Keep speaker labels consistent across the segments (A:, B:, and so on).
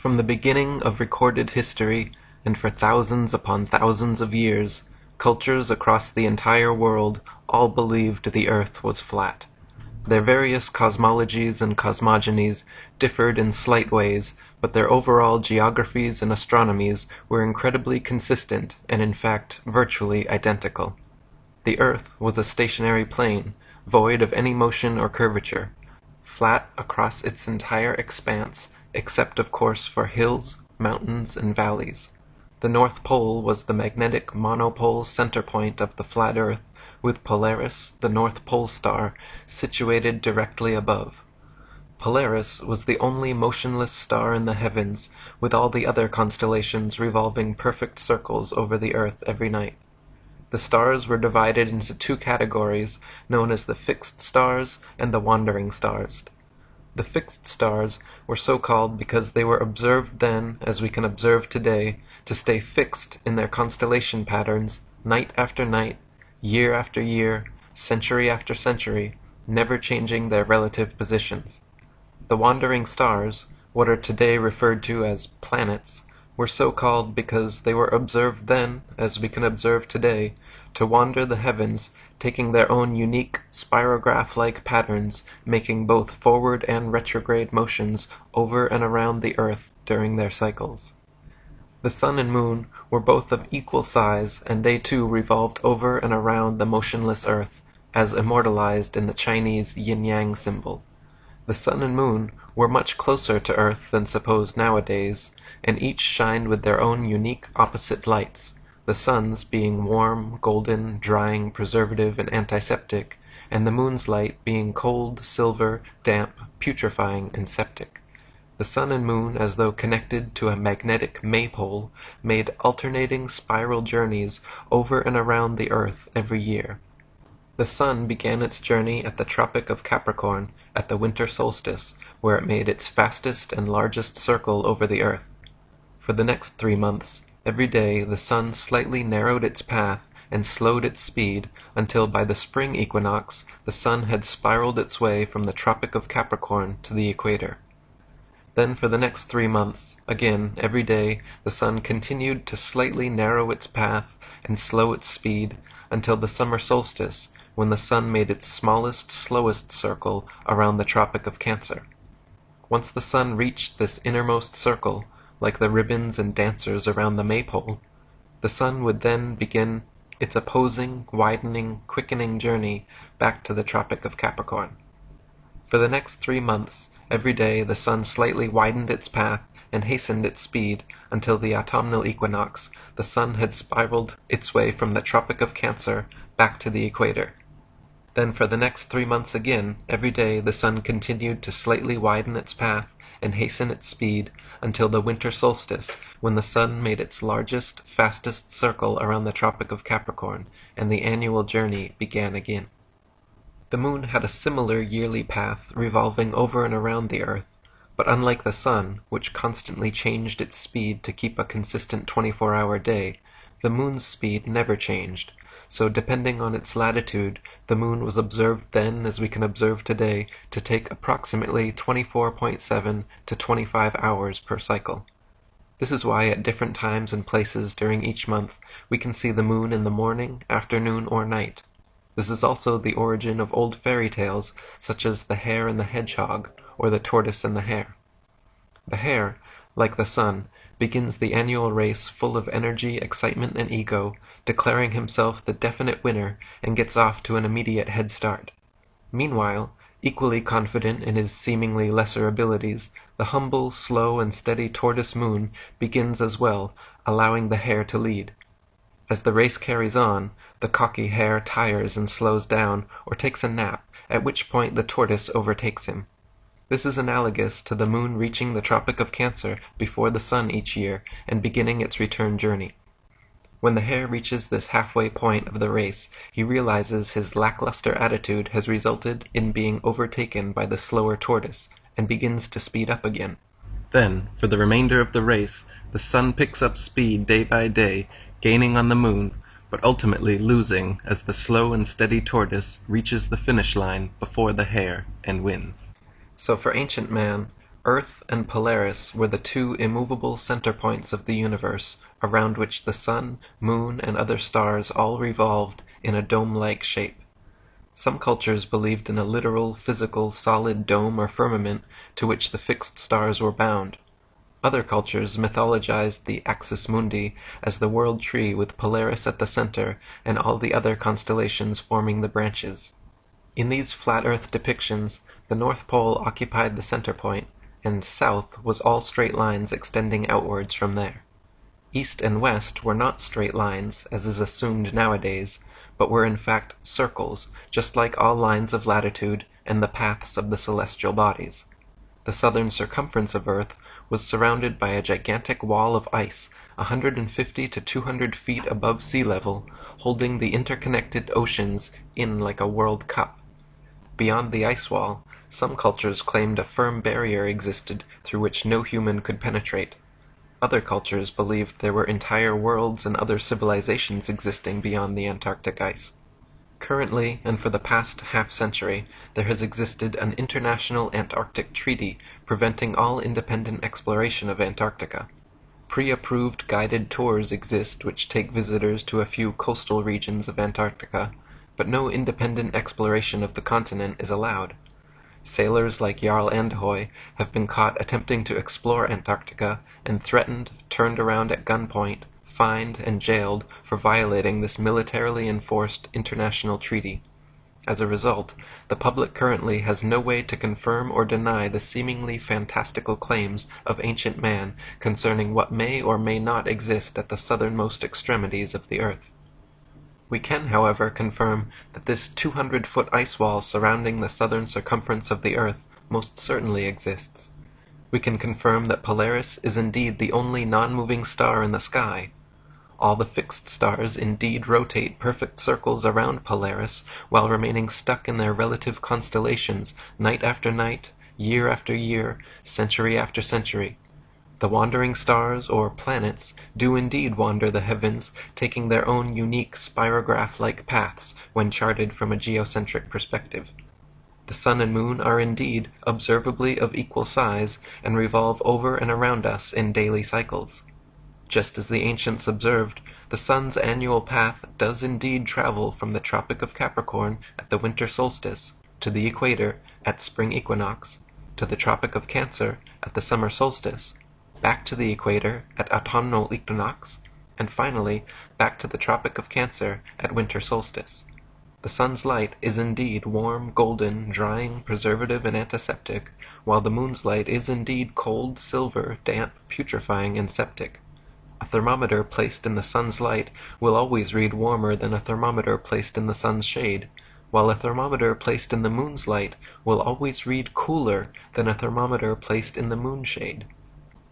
A: From the beginning of recorded history, and for thousands upon thousands of years, cultures across the entire world all believed the earth was flat. Their various cosmologies and cosmogonies differed in slight ways, but their overall geographies and astronomies were incredibly consistent and in fact virtually identical. The earth was a stationary plane, void of any motion or curvature, flat across its entire expanse, except of course for hills, mountains, and valleys. The North Pole was the magnetic monopole center point of the flat Earth, with Polaris, the North Pole star, situated directly above. Polaris was the only motionless star in the heavens, with all the other constellations revolving perfect circles over the Earth every night. The stars were divided into two categories, known as the fixed stars and the wandering stars. The fixed stars were so called because they were observed then, as we can observe today, to stay fixed in their constellation patterns, night after night, year after year, century after century, never changing their relative positions. The wandering stars, what are today referred to as planets, were so called because they were observed then, as we can observe today, to wander the heavens, taking their own unique spirograph-like patterns, making both forward and retrograde motions over and around the Earth during their cycles. The sun and moon were both of equal size, and they too revolved over and around the motionless Earth, as immortalized in the Chinese yin-yang symbol. The sun and moon were much closer to Earth than supposed nowadays, and each shined with their own unique opposite lights, the sun's being warm, golden, drying, preservative, and antiseptic, and the moon's light being cold, silver, damp, putrefying, and septic. The sun and moon, as though connected to a magnetic maypole, made alternating spiral journeys over and around the Earth every year. The sun began its journey at the Tropic of Capricorn at the winter solstice, where it made its fastest and largest circle over the Earth. For the next 3 months, every day the sun slightly narrowed its path and slowed its speed until by the spring equinox the sun had spiraled its way from the Tropic of Capricorn to the equator. Then for the next 3 months, again every day, the sun continued to slightly narrow its path and slow its speed until the summer solstice, when the sun made its smallest, slowest circle around the Tropic of Cancer. Once the sun reached this innermost circle, like the ribbons and dancers around the maypole, the sun would then begin its opposing, widening, quickening journey back to the Tropic of Capricorn. For the next 3 months, every day the sun slightly widened its path and hastened its speed until the autumnal equinox, the sun had spiraled its way from the Tropic of Cancer back to the equator. Then for the next 3 months again, every day the sun continued to slightly widen its path and hasten its speed until the winter solstice, when the sun made its largest, fastest circle around the Tropic of Capricorn, and the annual journey began again. The moon had a similar yearly path revolving over and around the Earth, but unlike the sun, which constantly changed its speed to keep a consistent 24-hour day, the moon's speed never changed. So depending on its latitude, the moon was observed then, as we can observe today, to take approximately 24.7 to 25 hours per cycle. This is why at different times and places during each month we can see the moon in the morning, afternoon, or night. This is also the origin of old fairy tales such as The Hare and the Hedgehog, or The Tortoise and the Hare. The hare, like the sun, begins the annual race full of energy, excitement, and ego, declaring himself the definite winner, and gets off to an immediate head start. Meanwhile, equally confident in his seemingly lesser abilities, the humble, slow, and steady tortoise moon begins as well, allowing the hare to lead. As the race carries on, the cocky hare tires and slows down, or takes a nap, at which point the tortoise overtakes him. This is analogous to the moon reaching the Tropic of Cancer before the sun each year and beginning its return journey. When the hare reaches this halfway point of the race, he realizes his lackluster attitude has resulted in being overtaken by the slower tortoise, and begins to speed up again. Then, for the remainder of the race, the sun picks up speed day by day, gaining on the moon, but ultimately losing as the slow and steady tortoise reaches the finish line before the hare and wins. So for ancient man, Earth and Polaris were the two immovable center points of the universe, around which the sun, moon, and other stars all revolved in a dome-like shape. Some cultures believed in a literal, physical, solid dome or firmament to which the fixed stars were bound. Other cultures mythologized the axis mundi as the world tree with Polaris at the center and all the other constellations forming the branches. In these flat Earth depictions, the North Pole occupied the center point, and south was all straight lines extending outwards from there. East and west were not straight lines, as is assumed nowadays, but were in fact circles, just like all lines of latitude and the paths of the celestial bodies. The southern circumference of Earth was surrounded by a gigantic wall of ice 150 to 200 feet above sea level, holding the interconnected oceans in like a World Cup. Beyond the ice wall, some cultures claimed a firm barrier existed through which no human could penetrate. Other cultures believed there were entire worlds and other civilizations existing beyond the Antarctic ice. Currently, and for the past half-century, there has existed an international Antarctic treaty preventing all independent exploration of Antarctica. Pre-approved guided tours exist which take visitors to a few coastal regions of Antarctica, but no independent exploration of the continent is allowed. Sailors like Jarl Andhoy have been caught attempting to explore Antarctica and threatened, turned around at gunpoint, fined, and jailed for violating this militarily enforced international treaty. As a result, the public currently has no way to confirm or deny the seemingly fantastical claims of ancient man concerning what may or may not exist at the southernmost extremities of the Earth. We can, however, confirm that this 200-foot ice wall surrounding the southern circumference of the Earth most certainly exists. We can confirm that Polaris is indeed the only non-moving star in the sky. All the fixed stars indeed rotate perfect circles around Polaris while remaining stuck in their relative constellations night after night, year after year, century after century. The wandering stars, or planets, do indeed wander the heavens, taking their own unique spirograph-like paths when charted from a geocentric perspective. The sun and moon are indeed observably of equal size and revolve over and around us in daily cycles. Just as the ancients observed, the sun's annual path does indeed travel from the Tropic of Capricorn at the winter solstice, to the equator at spring equinox, to the Tropic of Cancer at the summer solstice, back to the equator at autumnal equinox, and finally back to the Tropic of Cancer at winter solstice. The sun's light is indeed warm, golden, drying, preservative, and antiseptic, while the moon's light is indeed cold, silver, damp, putrefying, and septic. A thermometer placed in the sun's light will always read warmer than a thermometer placed in the sun's shade, while a thermometer placed in the moon's light will always read cooler than a thermometer placed in the moon's shade.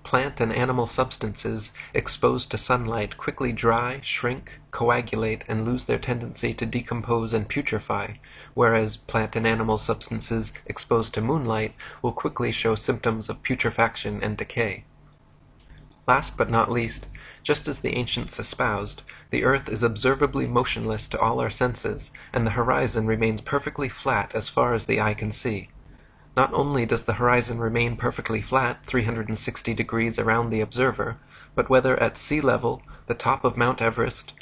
A: Plant and animal substances exposed to sunlight quickly dry, shrink, coagulate, and lose their tendency to decompose and putrefy, whereas plant and animal substances exposed to moonlight will quickly show symptoms of putrefaction and decay. Last but not least, just as the ancients espoused, the earth is observably motionless to all our senses, and the horizon remains perfectly flat as far as the eye can see. Not only does the horizon remain perfectly flat 360 degrees around the observer, but whether at sea level, the top of Mount Everest,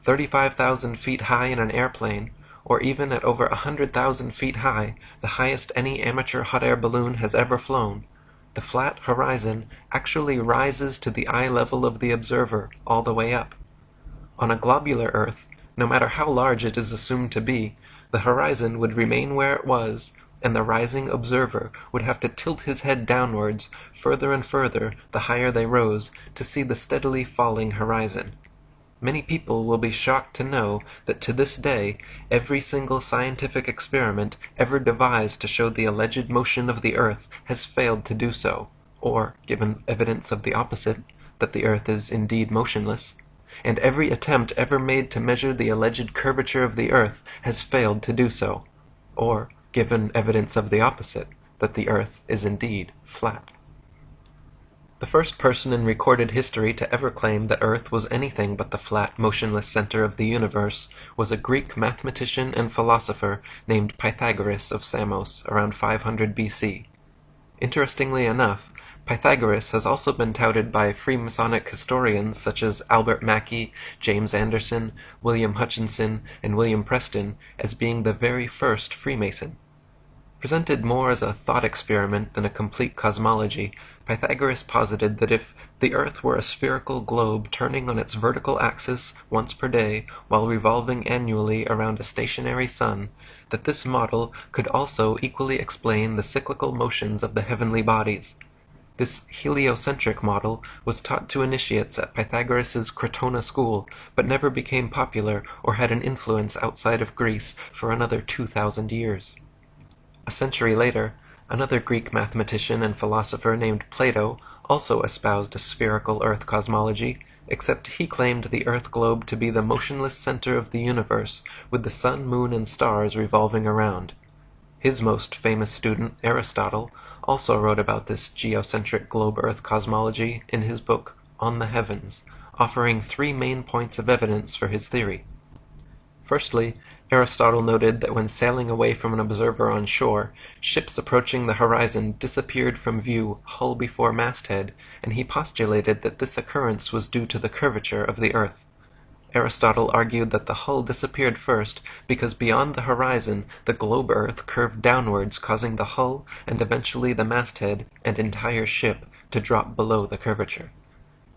A: 35,000 feet high in an airplane, or even at over 100,000 feet high, the highest any amateur hot air balloon has ever flown, the flat horizon actually rises to the eye level of the observer all the way up. On a globular Earth, no matter how large it is assumed to be, the horizon would remain where it was, and the rising observer would have to tilt his head downwards further and further the higher they rose to see the steadily falling horizon. Many people will be shocked to know that to this day every single scientific experiment ever devised to show the alleged motion of the earth has failed to do so, or, given evidence of the opposite, that the earth is indeed motionless, and every attempt ever made to measure the alleged curvature of the earth has failed to do so, or, given evidence of the opposite, that the earth is indeed flat. The first person in recorded history to ever claim that Earth was anything but the flat, motionless center of the universe was a Greek mathematician and philosopher named Pythagoras of Samos around 500 BC. Interestingly enough, Pythagoras has also been touted by Freemasonic historians such as Albert Mackey, James Anderson, William Hutchinson, and William Preston as being the very first Freemason. Presented more as a thought experiment than a complete cosmology, Pythagoras posited that if the Earth were a spherical globe turning on its vertical axis once per day while revolving annually around a stationary sun, that this model could also equally explain the cyclical motions of the heavenly bodies. This heliocentric model was taught to initiates at Pythagoras's Crotona school, but never became popular or had an influence outside of Greece for another 2,000 years. A century later, another Greek mathematician and philosopher named Plato also espoused a spherical Earth cosmology, except he claimed the Earth globe to be the motionless center of the universe, with the sun, moon, and stars revolving around. His most famous student, Aristotle, also wrote about this geocentric globe-Earth cosmology in his book On the Heavens, offering 3 main points of evidence for his theory. Firstly, Aristotle noted that when sailing away from an observer on shore, ships approaching the horizon disappeared from view hull before masthead, and he postulated that this occurrence was due to the curvature of the Earth. Aristotle argued that the hull disappeared first because beyond the horizon the globe Earth curved downwards, causing the hull and eventually the masthead and entire ship to drop below the curvature.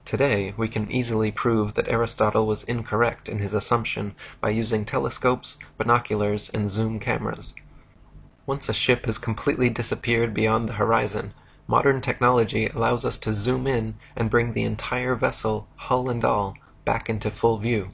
A: Today, we can easily prove that Aristotle was incorrect in his assumption by using telescopes, binoculars, and zoom cameras. Once a ship has completely disappeared beyond the horizon, modern technology allows us to zoom in and bring the entire vessel, hull and all, back into full view.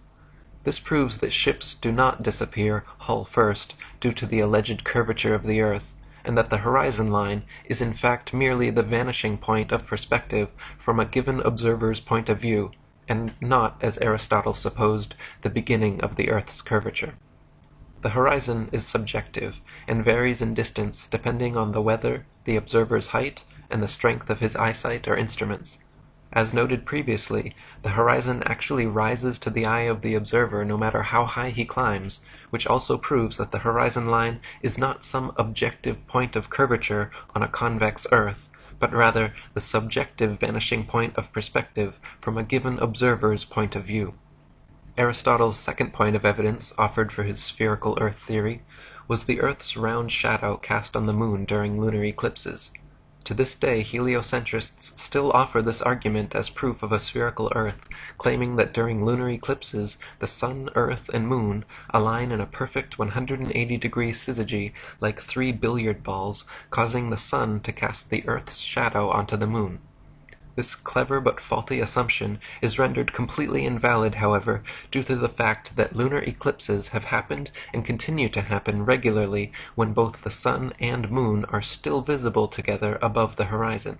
A: This proves that ships do not disappear hull first due to the alleged curvature of the Earth, and that the horizon line is in fact merely the vanishing point of perspective from a given observer's point of view, and not, as Aristotle supposed, the beginning of the Earth's curvature. The horizon is subjective, and varies in distance depending on the weather, the observer's height, and the strength of his eyesight or instruments. As noted previously, the horizon actually rises to the eye of the observer no matter how high he climbs, which also proves that the horizon line is not some objective point of curvature on a convex Earth, but rather the subjective vanishing point of perspective from a given observer's point of view. Aristotle's second point of evidence offered for his spherical Earth theory was the Earth's round shadow cast on the moon during lunar eclipses. To this day, heliocentrists still offer this argument as proof of a spherical Earth, claiming that during lunar eclipses, the Sun, Earth, and Moon align in a perfect 180-degree syzygy like 3 billiard balls, causing the Sun to cast the Earth's shadow onto the Moon. This clever but faulty assumption is rendered completely invalid, however, due to the fact that lunar eclipses have happened and continue to happen regularly when both the Sun and Moon are still visible together above the horizon.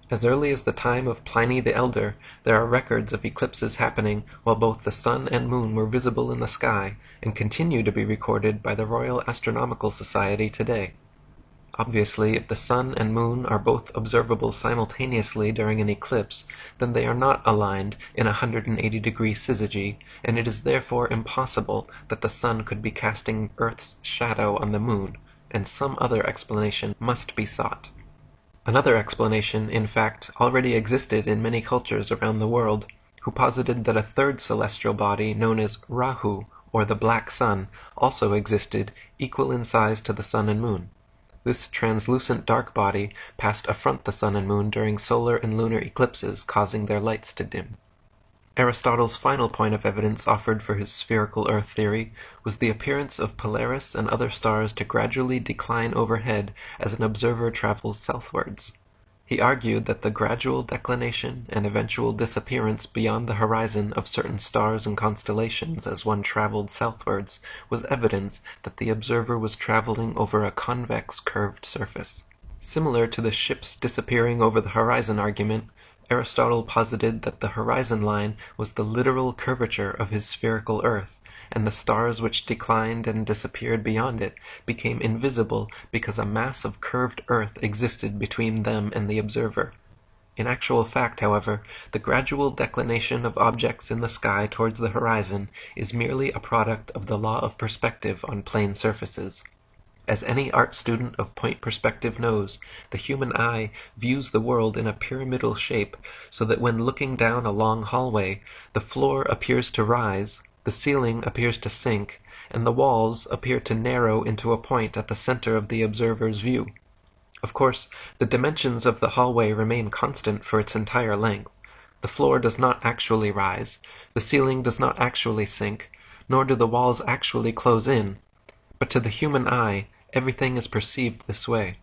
A: As early as the time of Pliny the Elder, there are records of eclipses happening while both the Sun and Moon were visible in the sky, and continue to be recorded by the Royal Astronomical Society today. Obviously, if the Sun and Moon are both observable simultaneously during an eclipse, then they are not aligned in a 180-degree syzygy, and it is therefore impossible that the Sun could be casting Earth's shadow on the Moon, and some other explanation must be sought. Another explanation, in fact, already existed in many cultures around the world, who posited that a third celestial body known as Rahu, or the Black Sun, also existed, equal in size to the Sun and Moon. This translucent dark body passed affront the Sun and Moon during solar and lunar eclipses, causing their lights to dim. Aristotle's final point of evidence offered for his spherical Earth theory was the appearance of Polaris and other stars to gradually decline overhead as an observer travels southwards. He argued that the gradual declination and eventual disappearance beyond the horizon of certain stars and constellations as one traveled southwards was evidence that the observer was traveling over a convex curved surface. Similar to the ships disappearing over the horizon argument, Aristotle posited that the horizon line was the literal curvature of his spherical Earth, and the stars which declined and disappeared beyond it became invisible because a mass of curved Earth existed between them and the observer. In actual fact, however, the gradual declination of objects in the sky towards the horizon is merely a product of the law of perspective on plane surfaces. As any art student of point perspective knows, the human eye views the world in a pyramidal shape, so that when looking down a long hallway, the floor appears to rise, the ceiling appears to sink, and the walls appear to narrow into a point at the center of the observer's view. Of course, the dimensions of the hallway remain constant for its entire length. The floor does not actually rise, the ceiling does not actually sink, nor do the walls actually close in, but to the human eye, everything is perceived this way.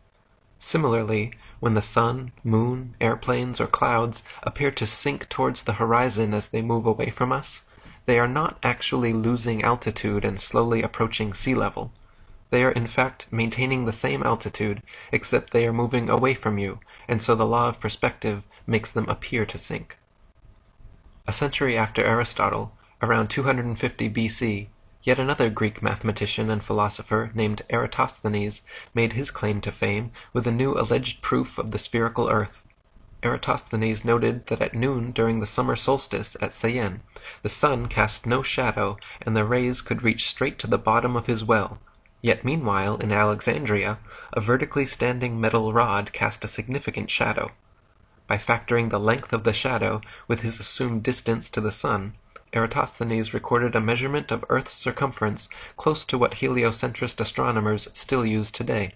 A: Similarly, when the sun, moon, airplanes, or clouds appear to sink towards the horizon as they move away from us, they are not actually losing altitude and slowly approaching sea level. They are in fact maintaining the same altitude, except they are moving away from you, and so the law of perspective makes them appear to sink. A century after Aristotle, around 250 BC, yet another Greek mathematician and philosopher named Eratosthenes made his claim to fame with a new alleged proof of the spherical earth. Eratosthenes noted that at noon during the summer solstice at Syene, the sun cast no shadow and the rays could reach straight to the bottom of his well, yet meanwhile in Alexandria, a vertically standing metal rod cast a significant shadow. By factoring the length of the shadow with his assumed distance to the sun, Eratosthenes recorded a measurement of Earth's circumference close to what heliocentrist astronomers still use today.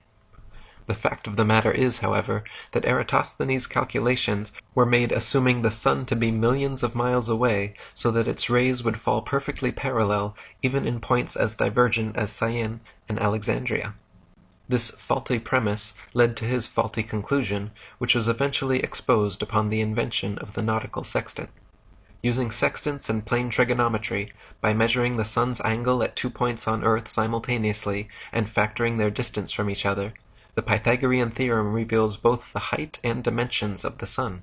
A: The fact of the matter is, however, that Eratosthenes' calculations were made assuming the sun to be millions of miles away, so that its rays would fall perfectly parallel even in points as divergent as Syene and Alexandria. This faulty premise led to his faulty conclusion, which was eventually exposed upon the invention of the nautical sextant. Using sextants and plane trigonometry, by measuring the sun's angle at 2 points on Earth simultaneously and factoring their distance from each other, the Pythagorean theorem reveals both the height and dimensions of the sun.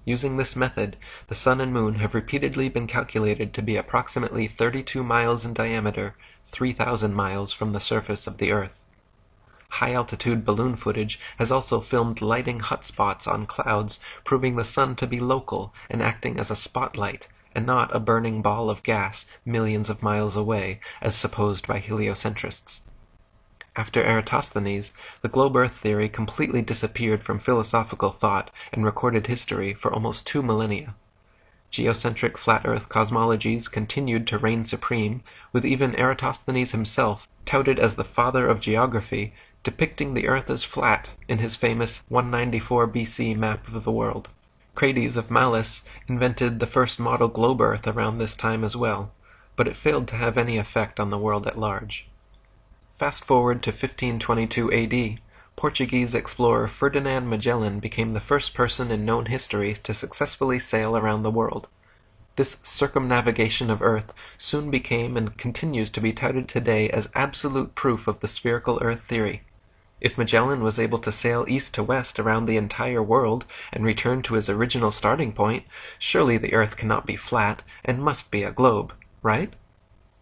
A: Using this method, the sun and moon have repeatedly been calculated to be approximately 32 miles in diameter, 3,000 miles from the surface of the Earth. High-altitude balloon footage has also filmed lighting hotspots on clouds, proving the sun to be local and acting as a spotlight, and not a burning ball of gas millions of miles away, as supposed by heliocentrists. After Eratosthenes, the globe Earth theory completely disappeared from philosophical thought and recorded history for almost 2 millennia. Geocentric flat Earth cosmologies continued to reign supreme, with even Eratosthenes himself, touted as the father of geography, depicting the Earth as flat in his famous 194 BC map of the world. Crates of Malice invented the first model globe Earth around this time as well, but it failed to have any effect on the world at large. Fast forward to 1522 AD, Portuguese explorer Ferdinand Magellan became the first person in known history to successfully sail around the world. This circumnavigation of Earth soon became and continues to be touted today as absolute proof of the spherical Earth theory. If Magellan was able to sail east to west around the entire world and return to his original starting point, surely the Earth cannot be flat and must be a globe, right?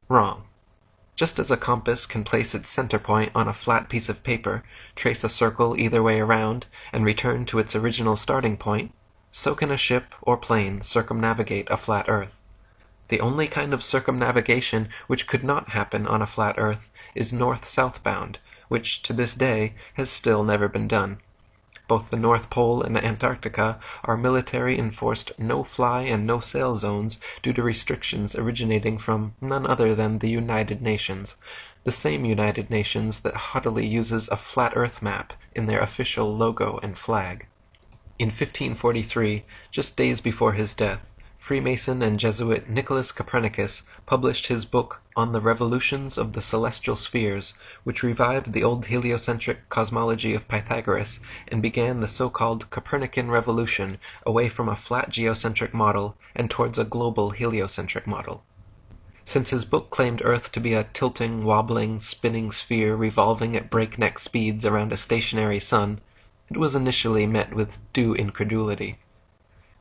A: Wrong. Just as a compass can place its center point on a flat piece of paper, trace a circle either way around, and return to its original starting point, so can a ship or plane circumnavigate a flat Earth. The only kind of circumnavigation which could not happen on a flat Earth is north-southbound, which to this day has still never been done. Both the North Pole and Antarctica are military-enforced no-fly and no-sail zones due to restrictions originating from none other than the United Nations, the same United Nations that haughtily uses a flat Earth map in their official logo and flag. In 1543, just days before his death, Freemason and Jesuit Nicholas Copernicus published his book On the Revolutions of the Celestial Spheres, which revived the old heliocentric cosmology of Pythagoras and began the so-called Copernican revolution away from a flat geocentric model and towards a global heliocentric model. Since his book claimed Earth to be a tilting, wobbling, spinning sphere revolving at breakneck speeds around a stationary sun, it was initially met with due incredulity.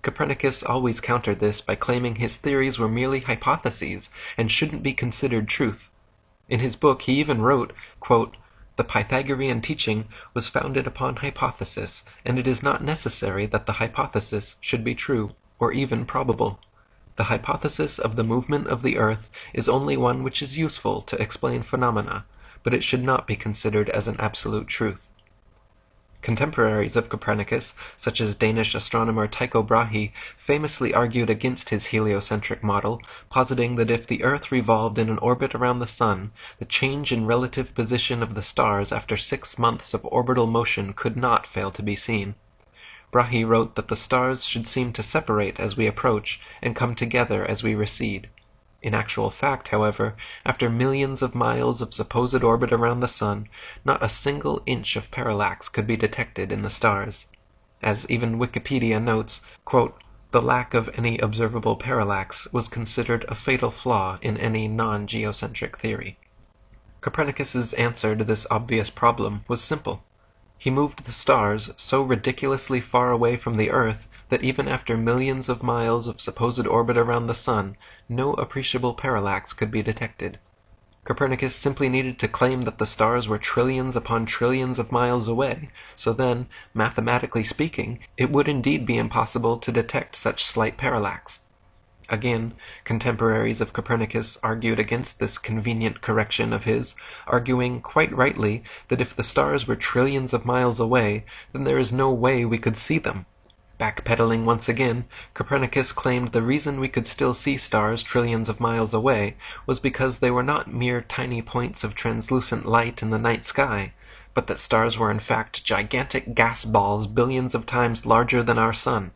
A: Copernicus always countered this by claiming his theories were merely hypotheses and shouldn't be considered truth. In his book he even wrote, quote, "The Pythagorean teaching was founded upon hypothesis, and it is not necessary that the hypothesis should be true, or even probable. The hypothesis of the movement of the Earth is only one which is useful to explain phenomena, but it should not be considered as an absolute truth. Contemporaries of Copernicus, such as Danish astronomer Tycho Brahe, famously argued against his heliocentric model, positing that if the Earth revolved in an orbit around the Sun, the change in relative position of the stars after 6 months of orbital motion could not fail to be seen. Brahe wrote that the stars should seem to separate as we approach and come together as we recede. In actual fact, however, after millions of miles of supposed orbit around the Sun, not a single inch of parallax could be detected in the stars. As even Wikipedia notes, quote, "The lack of any observable parallax was considered a fatal flaw in any non-geocentric theory." Copernicus's answer to this obvious problem was simple. He moved the stars so ridiculously far away from the Earth that even after millions of miles of supposed orbit around the Sun, no appreciable parallax could be detected. Copernicus simply needed to claim that the stars were trillions upon trillions of miles away, so then, mathematically speaking, it would indeed be impossible to detect such slight parallax. Again, contemporaries of Copernicus argued against this convenient correction of his, arguing quite rightly that if the stars were trillions of miles away, then there is no way we could see them. Backpedaling once again, Copernicus claimed the reason we could still see stars trillions of miles away was because they were not mere tiny points of translucent light in the night sky, but that stars were in fact gigantic gas balls billions of times larger than our Sun.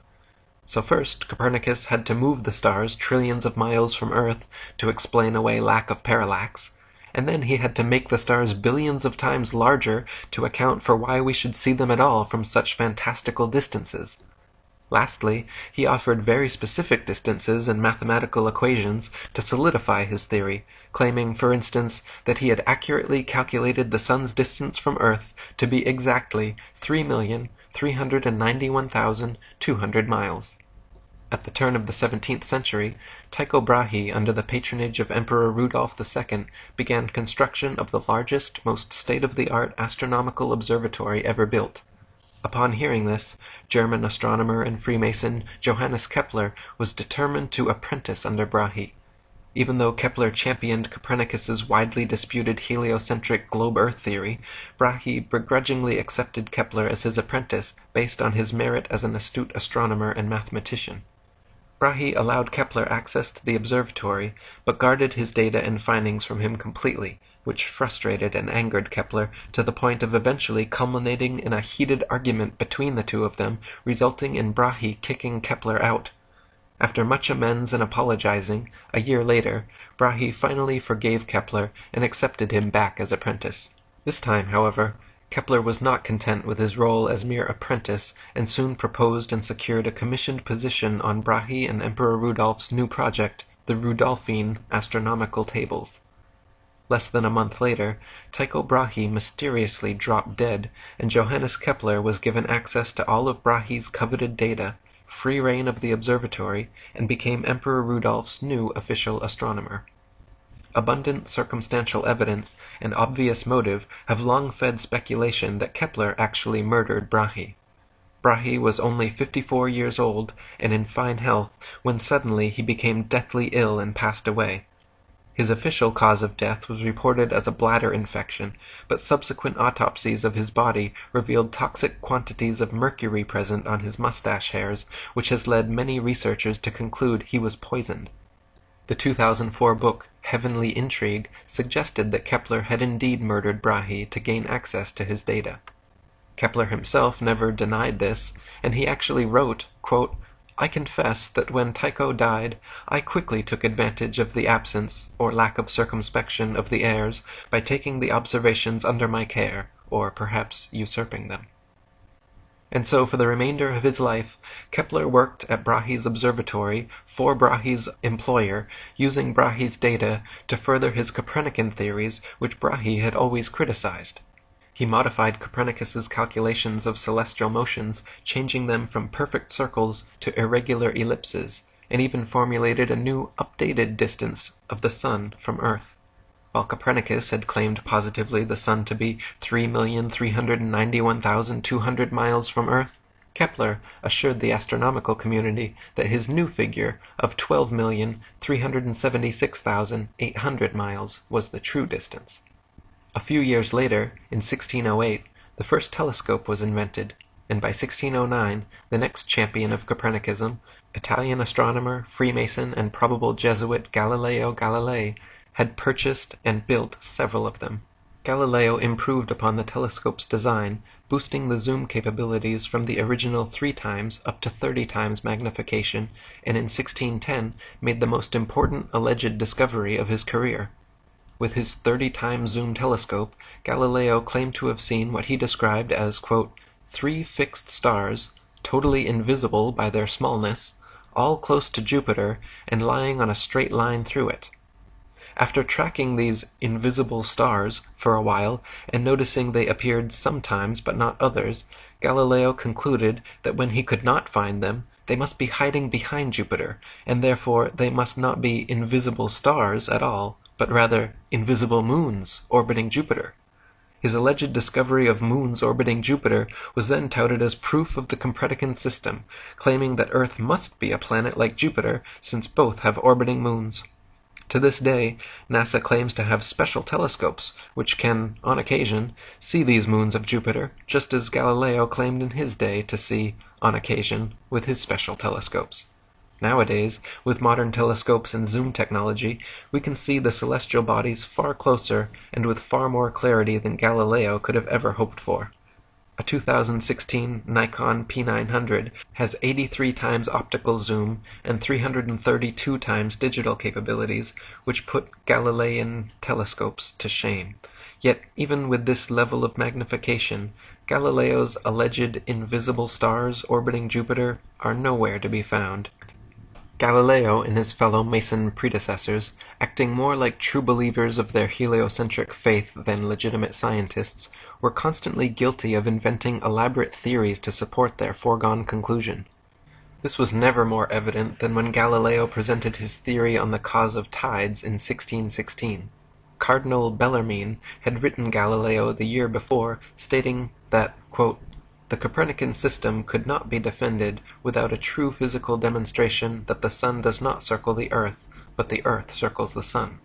A: So first, Copernicus had to move the stars trillions of miles from Earth to explain away lack of parallax, and then he had to make the stars billions of times larger to account for why we should see them at all from such fantastical distances. Lastly, he offered very specific distances and mathematical equations to solidify his theory, claiming, for instance, that he had accurately calculated the Sun's distance from Earth to be exactly 3,391,200 miles. At the turn of the 17th century, Tycho Brahe, under the patronage of Emperor Rudolf II, began construction of the largest, most state-of-the-art astronomical observatory ever built. Upon hearing this, German astronomer and Freemason Johannes Kepler was determined to apprentice under Brahe. Even though Kepler championed Copernicus's widely disputed heliocentric globe-Earth theory, Brahe begrudgingly accepted Kepler as his apprentice based on his merit as an astute astronomer and mathematician. Brahe allowed Kepler access to the observatory, but guarded his data and findings from him completely, which frustrated and angered Kepler to the point of eventually culminating in a heated argument between the two of them, resulting in Brahe kicking Kepler out. After much amends and apologizing, a year later, Brahe finally forgave Kepler and accepted him back as apprentice. This time, however, Kepler was not content with his role as mere apprentice and soon proposed and secured a commissioned position on Brahe and Emperor Rudolph's new project, the Rudolphine Astronomical Tables. Less than a month later, Tycho Brahe mysteriously dropped dead, and Johannes Kepler was given access to all of Brahe's coveted data, free rein of the observatory, and became Emperor Rudolph's new official astronomer. Abundant circumstantial evidence and obvious motive have long fed speculation that Kepler actually murdered Brahe. Brahe was only 54 years old and in fine health when suddenly he became deathly ill and passed away. His official cause of death was reported as a bladder infection, but subsequent autopsies of his body revealed toxic quantities of mercury present on his mustache hairs, which has led many researchers to conclude he was poisoned. The 2004 book Heavenly Intrigue suggested that Kepler had indeed murdered Brahe to gain access to his data. Kepler himself never denied this, and he actually wrote, quote, "I confess that when Tycho died, I quickly took advantage of the absence or lack of circumspection of the heirs by taking the observations under my care, or perhaps usurping them." And so for the remainder of his life, Kepler worked at Brahe's observatory for Brahe's employer, using Brahe's data to further his Copernican theories, which Brahe had always criticized. He modified Copernicus's calculations of celestial motions, changing them from perfect circles to irregular ellipses, and even formulated a new updated distance of the Sun from Earth. While Copernicus had claimed positively the Sun to be 3,391,200 miles from Earth, Kepler assured the astronomical community that his new figure of 12,376,800 miles was the true distance. A few years later, in 1608, the first telescope was invented, and by 1609, the next champion of Copernicism, Italian astronomer, Freemason, and probable Jesuit Galileo Galilei, had purchased and built several of them. Galileo improved upon the telescope's design, boosting the zoom capabilities from the original 3 times up to 30 times magnification, and in 1610 made the most important alleged discovery of his career. With his 30-time zoom telescope, Galileo claimed to have seen what he described as, quote, 3 fixed stars, totally invisible by their smallness, all close to Jupiter and lying on a straight line through it. After tracking these invisible stars for a while and noticing they appeared sometimes but not others, Galileo concluded that when he could not find them, they must be hiding behind Jupiter, and therefore they must not be invisible stars at all, but rather invisible moons orbiting Jupiter. His alleged discovery of moons orbiting Jupiter was then touted as proof of the Copernican system, claiming that Earth must be a planet like Jupiter since both have orbiting moons. To this day, NASA claims to have special telescopes which can, on occasion, see these moons of Jupiter, just as Galileo claimed in his day to see, on occasion, with his special telescopes. Nowadays, with modern telescopes and zoom technology, we can see the celestial bodies far closer and with far more clarity than Galileo could have ever hoped for. A 2016 Nikon P900 has 83 times optical zoom and 332 times digital capabilities, which put Galilean telescopes to shame. Yet, even with this level of magnification, Galileo's alleged invisible stars orbiting Jupiter are nowhere to be found. Galileo and his fellow Mason predecessors, acting more like true believers of their heliocentric faith than legitimate scientists, were constantly guilty of inventing elaborate theories to support their foregone conclusion. This was never more evident than when Galileo presented his theory on the cause of tides in 1616. Cardinal Bellarmine had written Galileo the year before, stating that, quote, the Copernican system could not be defended without a true physical demonstration that the sun does not circle the earth, but the earth circles the sun.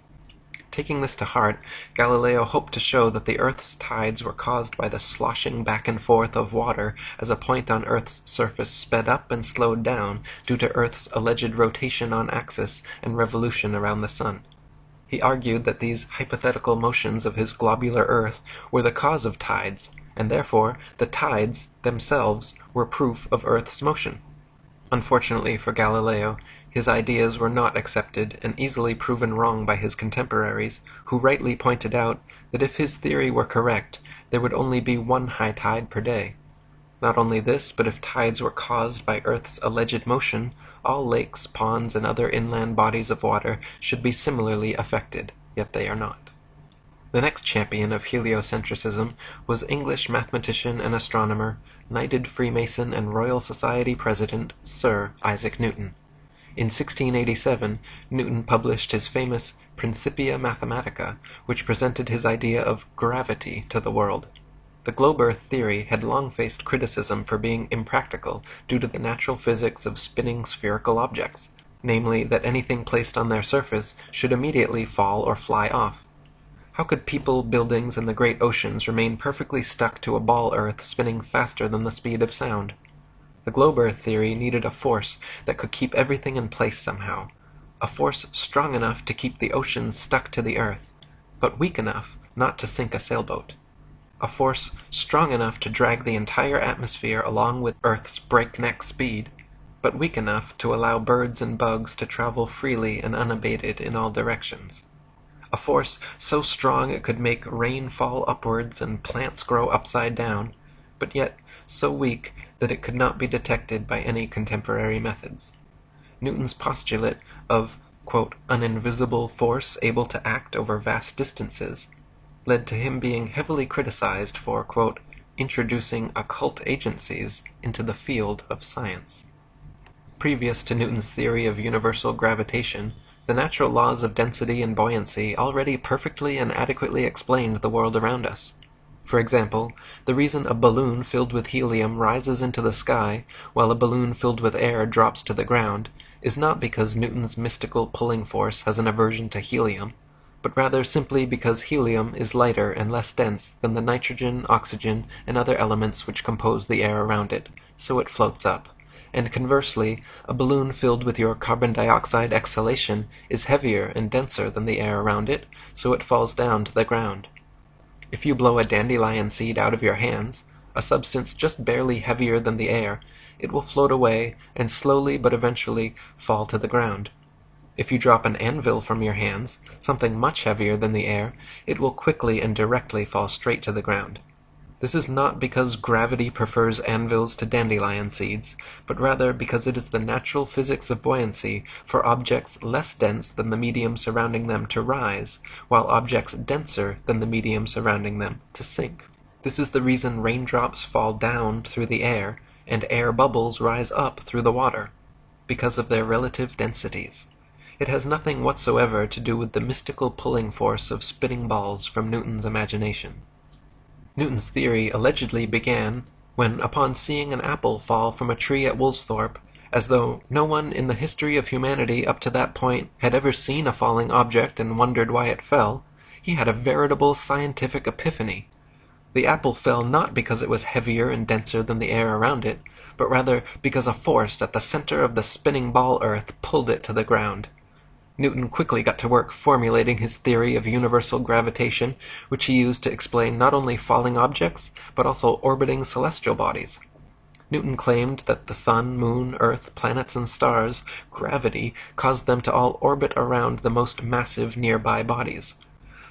A: Taking this to heart, Galileo hoped to show that the earth's tides were caused by the sloshing back and forth of water as a point on earth's surface sped up and slowed down due to earth's alleged rotation on axis and revolution around the sun. He argued that these hypothetical motions of his globular earth were the cause of tides, and therefore the tides themselves were proof of Earth's motion. Unfortunately for Galileo, his ideas were not accepted and easily proven wrong by his contemporaries, who rightly pointed out that if his theory were correct, there would only be one high tide per day. Not only this, but if tides were caused by Earth's alleged motion, all lakes, ponds, and other inland bodies of water should be similarly affected, yet they are not. The next champion of heliocentricism was English mathematician and astronomer, knighted Freemason and Royal Society President, Sir Isaac Newton. In 1687, Newton published his famous Principia Mathematica, which presented his idea of gravity to the world. The globe Earth theory had long faced criticism for being impractical due to the natural physics of spinning spherical objects, namely that anything placed on their surface should immediately fall or fly off. How could people, buildings, and the great oceans remain perfectly stuck to a ball Earth spinning faster than the speed of sound? The globe Earth theory needed a force that could keep everything in place somehow, a force strong enough to keep the oceans stuck to the Earth, but weak enough not to sink a sailboat. A force strong enough to drag the entire atmosphere along with Earth's breakneck speed, but weak enough to allow birds and bugs to travel freely and unabated in all directions. A force so strong it could make rain fall upwards and plants grow upside down, but yet so weak that it could not be detected by any contemporary methods. Newton's postulate of, quote, an invisible force able to act over vast distances led to him being heavily criticized for, quote, introducing occult agencies into the field of science. Previous to Newton's theory of universal gravitation, the natural laws of density and buoyancy already perfectly and adequately explained the world around us. For example, the reason a balloon filled with helium rises into the sky while a balloon filled with air drops to the ground is not because Newton's mystical pulling force has an aversion to helium, but rather simply because helium is lighter and less dense than the nitrogen, oxygen, and other elements which compose the air around it, so it floats up. And conversely, a balloon filled with your carbon dioxide exhalation is heavier and denser than the air around it, so it falls down to the ground. If you blow a dandelion seed out of your hands, a substance just barely heavier than the air, it will float away and slowly but eventually fall to the ground. If you drop an anvil from your hands, something much heavier than the air, it will quickly and directly fall straight to the ground. This is not because gravity prefers anvils to dandelion seeds, but rather because it is the natural physics of buoyancy for objects less dense than the medium surrounding them to rise, while objects denser than the medium surrounding them to sink. This is the reason raindrops fall down through the air, and air bubbles rise up through the water, because of their relative densities. It has nothing whatsoever to do with the mystical pulling force of spinning balls from Newton's imagination. Newton's theory allegedly began when, upon seeing an apple fall from a tree at Woolsthorpe, as though no one in the history of humanity up to that point had ever seen a falling object and wondered why it fell, he had a veritable scientific epiphany. The apple fell not because it was heavier and denser than the air around it, but rather because a force at the center of the spinning ball earth pulled it to the ground. Newton quickly got to work formulating his theory of universal gravitation, which he used to explain not only falling objects, but also orbiting celestial bodies. Newton claimed that the sun, moon, earth, planets, and stars' gravity caused them to all orbit around the most massive nearby bodies.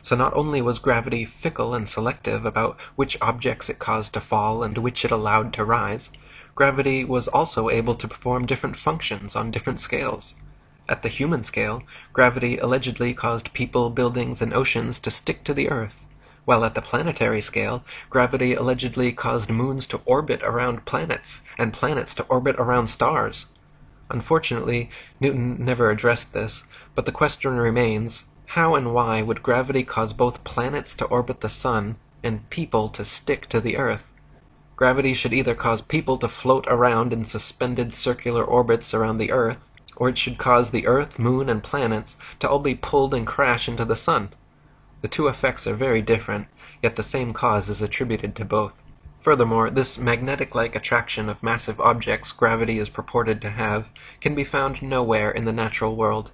A: So not only was gravity fickle and selective about which objects it caused to fall and which it allowed to rise, gravity was also able to perform different functions on different scales. At the human scale, gravity allegedly caused people, buildings, and oceans to stick to the Earth, while at the planetary scale, gravity allegedly caused moons to orbit around planets, and planets to orbit around stars. Unfortunately, Newton never addressed this, but the question remains, how and why would gravity cause both planets to orbit the sun and people to stick to the Earth? Gravity should either cause people to float around in suspended circular orbits around the Earth, or it should cause the Earth, Moon, and planets to all be pulled and crash into the Sun. The two effects are very different, yet the same cause is attributed to both. Furthermore, this magnetic-like attraction of massive objects gravity is purported to have can be found nowhere in the natural world.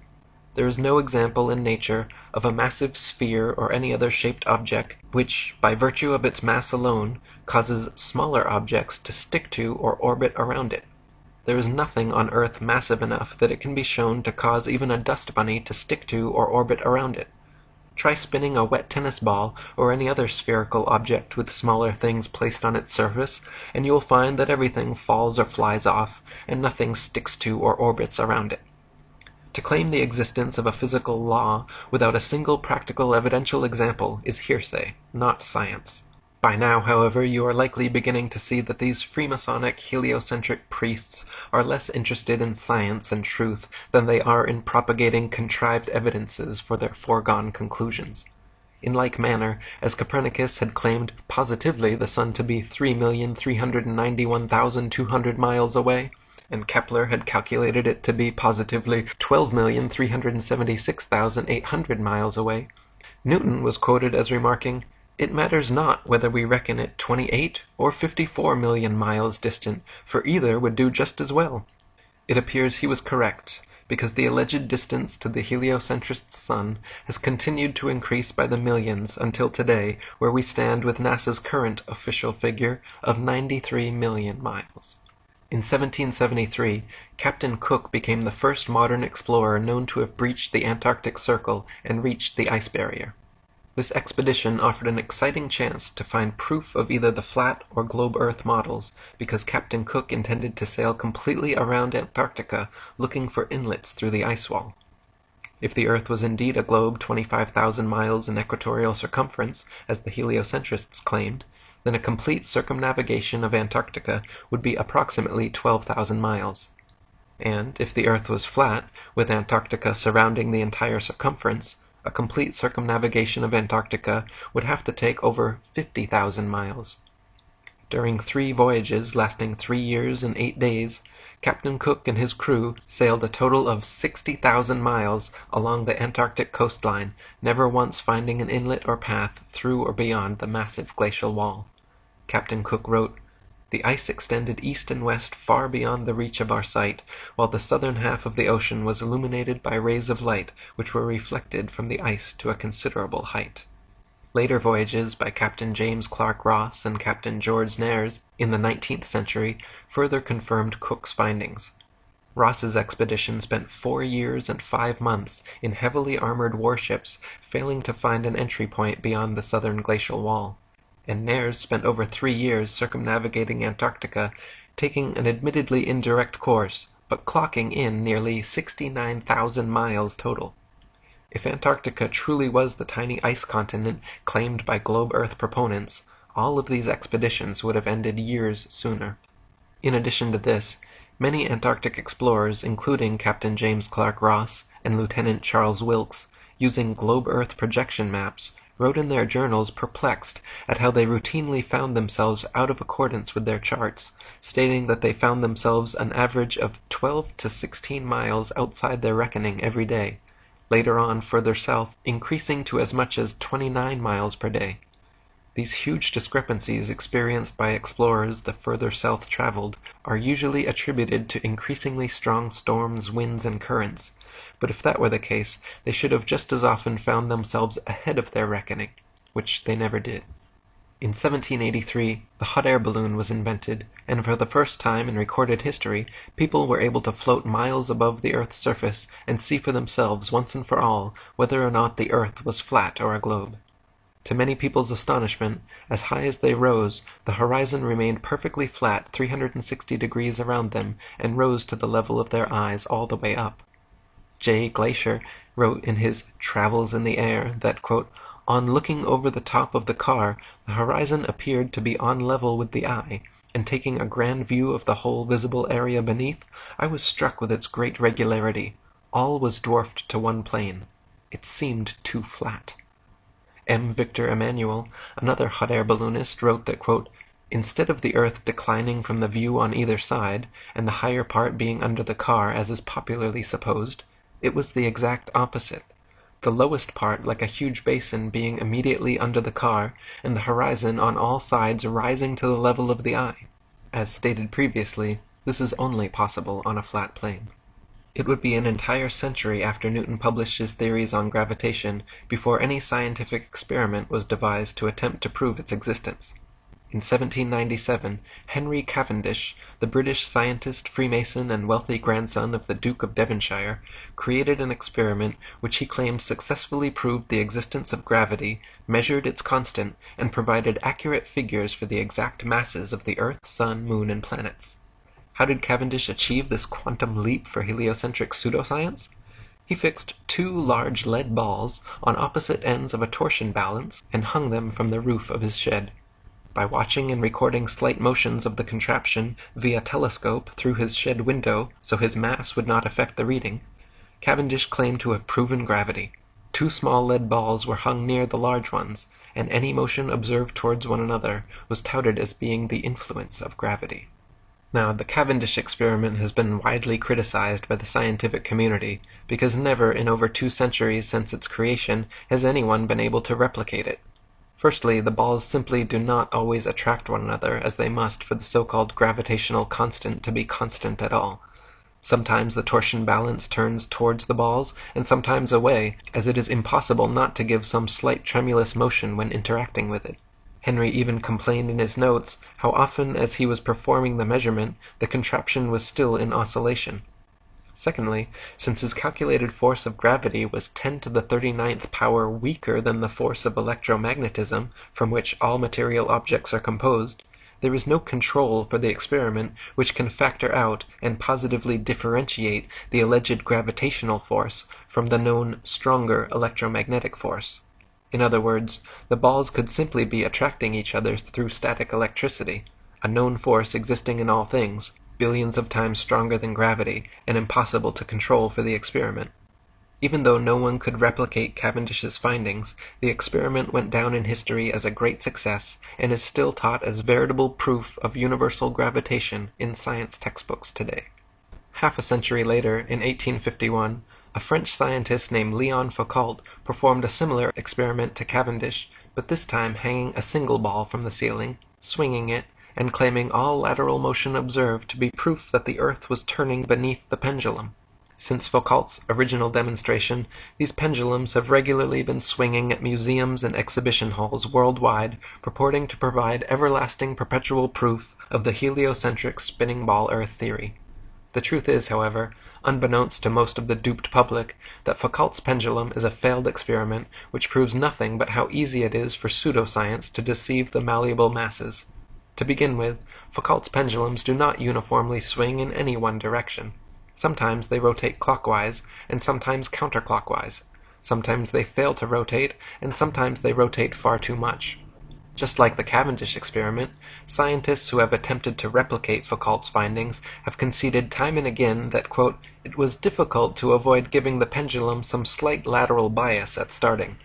A: There is no example in nature of a massive sphere or any other shaped object which, by virtue of its mass alone, causes smaller objects to stick to or orbit around it. There is nothing on Earth massive enough that it can be shown to cause even a dust bunny to stick to or orbit around it. Try spinning a wet tennis ball or any other spherical object with smaller things placed on its surface, and you will find that everything falls or flies off, and nothing sticks to or orbits around it. To claim the existence of a physical law without a single practical evidential example is hearsay, not science. By now, however, you are likely beginning to see that these Freemasonic heliocentric priests are less interested in science and truth than they are in propagating contrived evidences for their foregone conclusions. In like manner, as Copernicus had claimed positively the sun to be 3,391,200 miles away, and Kepler had calculated it to be positively 12,376,800 miles away, Newton was quoted as remarking, "It matters not whether we reckon it 28 or 54 million miles distant, for either would do just as well." It appears he was correct, because the alleged distance to the heliocentrist's sun has continued to increase by the millions until today, where we stand with NASA's current official figure of 93 million miles. In 1773, Captain Cook became the first modern explorer known to have breached the Antarctic Circle and reached the ice barrier. This expedition offered an exciting chance to find proof of either the flat or globe Earth models, because Captain Cook intended to sail completely around Antarctica looking for inlets through the ice wall. If the Earth was indeed a globe 25,000 miles in equatorial circumference, as the heliocentrists claimed, then a complete circumnavigation of Antarctica would be approximately 12,000 miles. And if the Earth was flat, with Antarctica surrounding the entire circumference, a complete circumnavigation of Antarctica would have to take over 50,000 miles. During 3 voyages lasting 3 years and 8 days, Captain Cook and his crew sailed a total of 60,000 miles along the Antarctic coastline, never once finding an inlet or path through or beyond the massive glacial wall. Captain Cook wrote, "The ice extended east and west far beyond the reach of our sight, while the southern half of the ocean was illuminated by rays of light which were reflected from the ice to a considerable height." Later voyages by Captain James Clark Ross and Captain George Nares in the 19th century further confirmed Cook's findings. Ross's expedition spent 4 years and 5 months in heavily armored warships, failing to find an entry point beyond the southern glacial wall, and Nares spent over 3 years circumnavigating Antarctica, taking an admittedly indirect course, but clocking in nearly 69,000 miles total. If Antarctica truly was the tiny ice continent claimed by globe Earth proponents, all of these expeditions would have ended years sooner. In addition to this, many Antarctic explorers, including Captain James Clark Ross and Lieutenant Charles Wilkes, using globe Earth projection maps, wrote in their journals perplexed at how they routinely found themselves out of accordance with their charts, stating that they found themselves an average of 12 to 16 miles outside their reckoning every day. Later on, further south, increasing to as much as 29 miles per day. These huge discrepancies experienced by explorers the further south traveled are usually attributed to increasingly strong storms, winds, and currents, but if that were the case, they should have just as often found themselves ahead of their reckoning, which they never did. In 1783, the hot air balloon was invented, and for the first time in recorded history, people were able to float miles above the Earth's surface and see for themselves once and for all whether or not the Earth was flat or a globe. To many people's astonishment, as high as they rose, the horizon remained perfectly flat 360 degrees around them and rose to the level of their eyes all the way up. J. Glaisher wrote in his Travels in the Air that, quote, "On looking over the top of the car, the horizon appeared to be on level with the eye, and taking a grand view of the whole visible area beneath, I was struck with its great regularity. All was dwarfed to one plane. It seemed too flat." M. Victor Emmanuel, another hot air balloonist, wrote that, quote, "Instead of the earth declining from the view on either side, and the higher part being under the car as is popularly supposed, it was the exact opposite. The lowest part like a huge basin being immediately under the car, and the horizon on all sides rising to the level of the eye. As stated previously, this is only possible on a flat plane." It would be an entire century after Newton published his theories on gravitation before any scientific experiment was devised to attempt to prove its existence. In 1797, Henry Cavendish, the British scientist, Freemason, and wealthy grandson of the Duke of Devonshire, created an experiment which he claimed successfully proved the existence of gravity, measured its constant, and provided accurate figures for the exact masses of the Earth, Sun, Moon, and planets. How did Cavendish achieve this quantum leap for heliocentric pseudoscience? He fixed 2 large lead balls on opposite ends of a torsion balance and hung them from the roof of his shed. By watching and recording slight motions of the contraption via telescope through his shed window so his mass would not affect the reading, Cavendish claimed to have proven gravity. 2 small lead balls were hung near the large ones, and any motion observed towards one another was touted as being the influence of gravity. Now, the Cavendish experiment has been widely criticized by the scientific community because never in over 2 centuries since its creation has anyone been able to replicate it. Firstly, the balls simply do not always attract one another as they must for the so-called gravitational constant to be constant at all. Sometimes the torsion balance turns towards the balls, and sometimes away, as it is impossible not to give some slight tremulous motion when interacting with it. Henry even complained in his notes how often as he was performing the measurement, the contraption was still in oscillation. Secondly, since his calculated force of gravity was 10 to the 39th power weaker than the force of electromagnetism, from which all material objects are composed, there is no control for the experiment which can factor out and positively differentiate the alleged gravitational force from the known stronger electromagnetic force. In other words, the balls could simply be attracting each other through static electricity, a known force existing in all things, billions of times stronger than gravity, and impossible to control for the experiment. Even though no one could replicate Cavendish's findings, the experiment went down in history as a great success and is still taught as veritable proof of universal gravitation in science textbooks today. Half a century later, in 1851, a French scientist named Léon Foucault performed a similar experiment to Cavendish, but this time hanging a single ball from the ceiling, swinging it, and claiming all lateral motion observed to be proof that the Earth was turning beneath the pendulum. Since Foucault's original demonstration, these pendulums have regularly been swinging at museums and exhibition halls worldwide, purporting to provide everlasting perpetual proof of the heliocentric spinning ball Earth theory. The truth is, however, unbeknownst to most of the duped public, that Foucault's pendulum is a failed experiment which proves nothing but how easy it is for pseudoscience to deceive the malleable masses. To begin with, Foucault's pendulums do not uniformly swing in any one direction. Sometimes they rotate clockwise, and sometimes counterclockwise. Sometimes they fail to rotate, and sometimes they rotate far too much. Just like the Cavendish experiment, scientists who have attempted to replicate Foucault's findings have conceded time and again that, quote, it was difficult to avoid giving the pendulum some slight lateral bias at starting.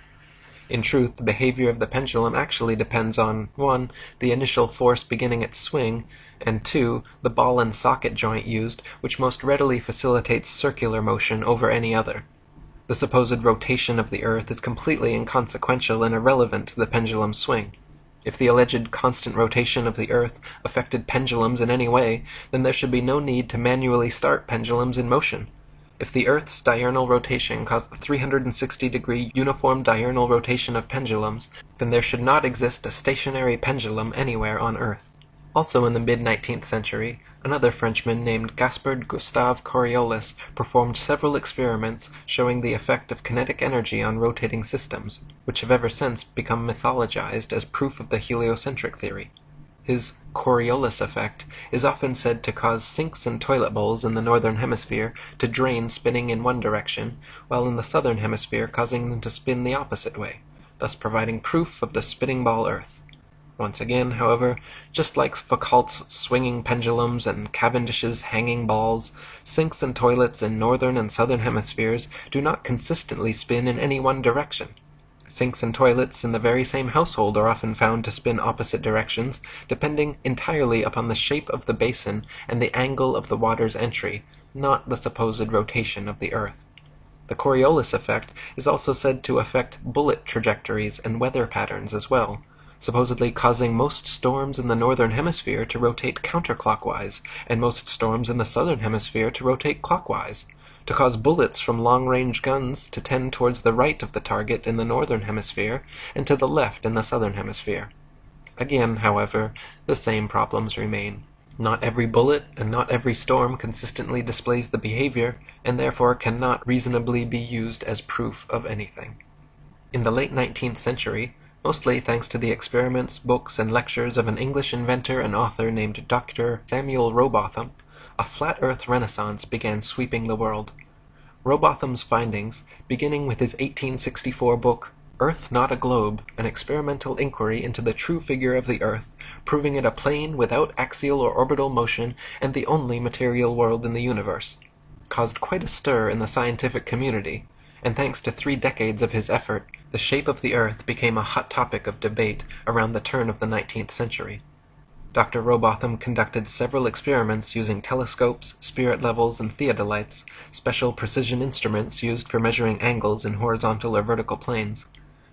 A: In truth, the behavior of the pendulum actually depends on 1. The initial force beginning its swing, and 2. The ball and socket joint used, which most readily facilitates circular motion over any other. The supposed rotation of the Earth is completely inconsequential and irrelevant to the pendulum's swing. If the alleged constant rotation of the Earth affected pendulums in any way, then there should be no need to manually start pendulums in motion. If the Earth's diurnal rotation caused the 360-degree uniform diurnal rotation of pendulums, then there should not exist a stationary pendulum anywhere on Earth. Also in the mid-19th century, another Frenchman named Gaspard Gustave Coriolis performed several experiments showing the effect of kinetic energy on rotating systems, which have ever since become mythologized as proof of the heliocentric theory. His Coriolis effect is often said to cause sinks and toilet bowls in the northern hemisphere to drain spinning in one direction, while in the southern hemisphere causing them to spin the opposite way, thus providing proof of the spinning ball Earth. Once again, however, just like Foucault's swinging pendulums and Cavendish's hanging balls, sinks and toilets in northern and southern hemispheres do not consistently spin in any one direction. Sinks and toilets in the very same household are often found to spin opposite directions, depending entirely upon the shape of the basin and the angle of the water's entry, not the supposed rotation of the Earth. The Coriolis effect is also said to affect bullet trajectories and weather patterns as well, supposedly causing most storms in the northern hemisphere to rotate counterclockwise, and most storms in the southern hemisphere to rotate clockwise, to cause bullets from long-range guns to tend towards the right of the target in the northern hemisphere, and to the left in the southern hemisphere. Again, however, the same problems remain. Not every bullet and not every storm consistently displays the behavior, and therefore cannot reasonably be used as proof of anything. In the late 19th century, mostly thanks to the experiments, books, and lectures of an English inventor and author named Dr. Samuel Rowbotham, a flat Earth renaissance began sweeping the world. Rowbotham's findings, beginning with his 1864 book, Earth Not a Globe, an experimental inquiry into the true figure of the Earth, proving it a plane without axial or orbital motion and the only material world in the universe, caused quite a stir in the scientific community, and thanks to 3 decades of his effort, the shape of the Earth became a hot topic of debate around the turn of the 19th century. Dr. Rowbotham conducted several experiments using telescopes, spirit levels, and theodolites, special precision instruments used for measuring angles in horizontal or vertical planes.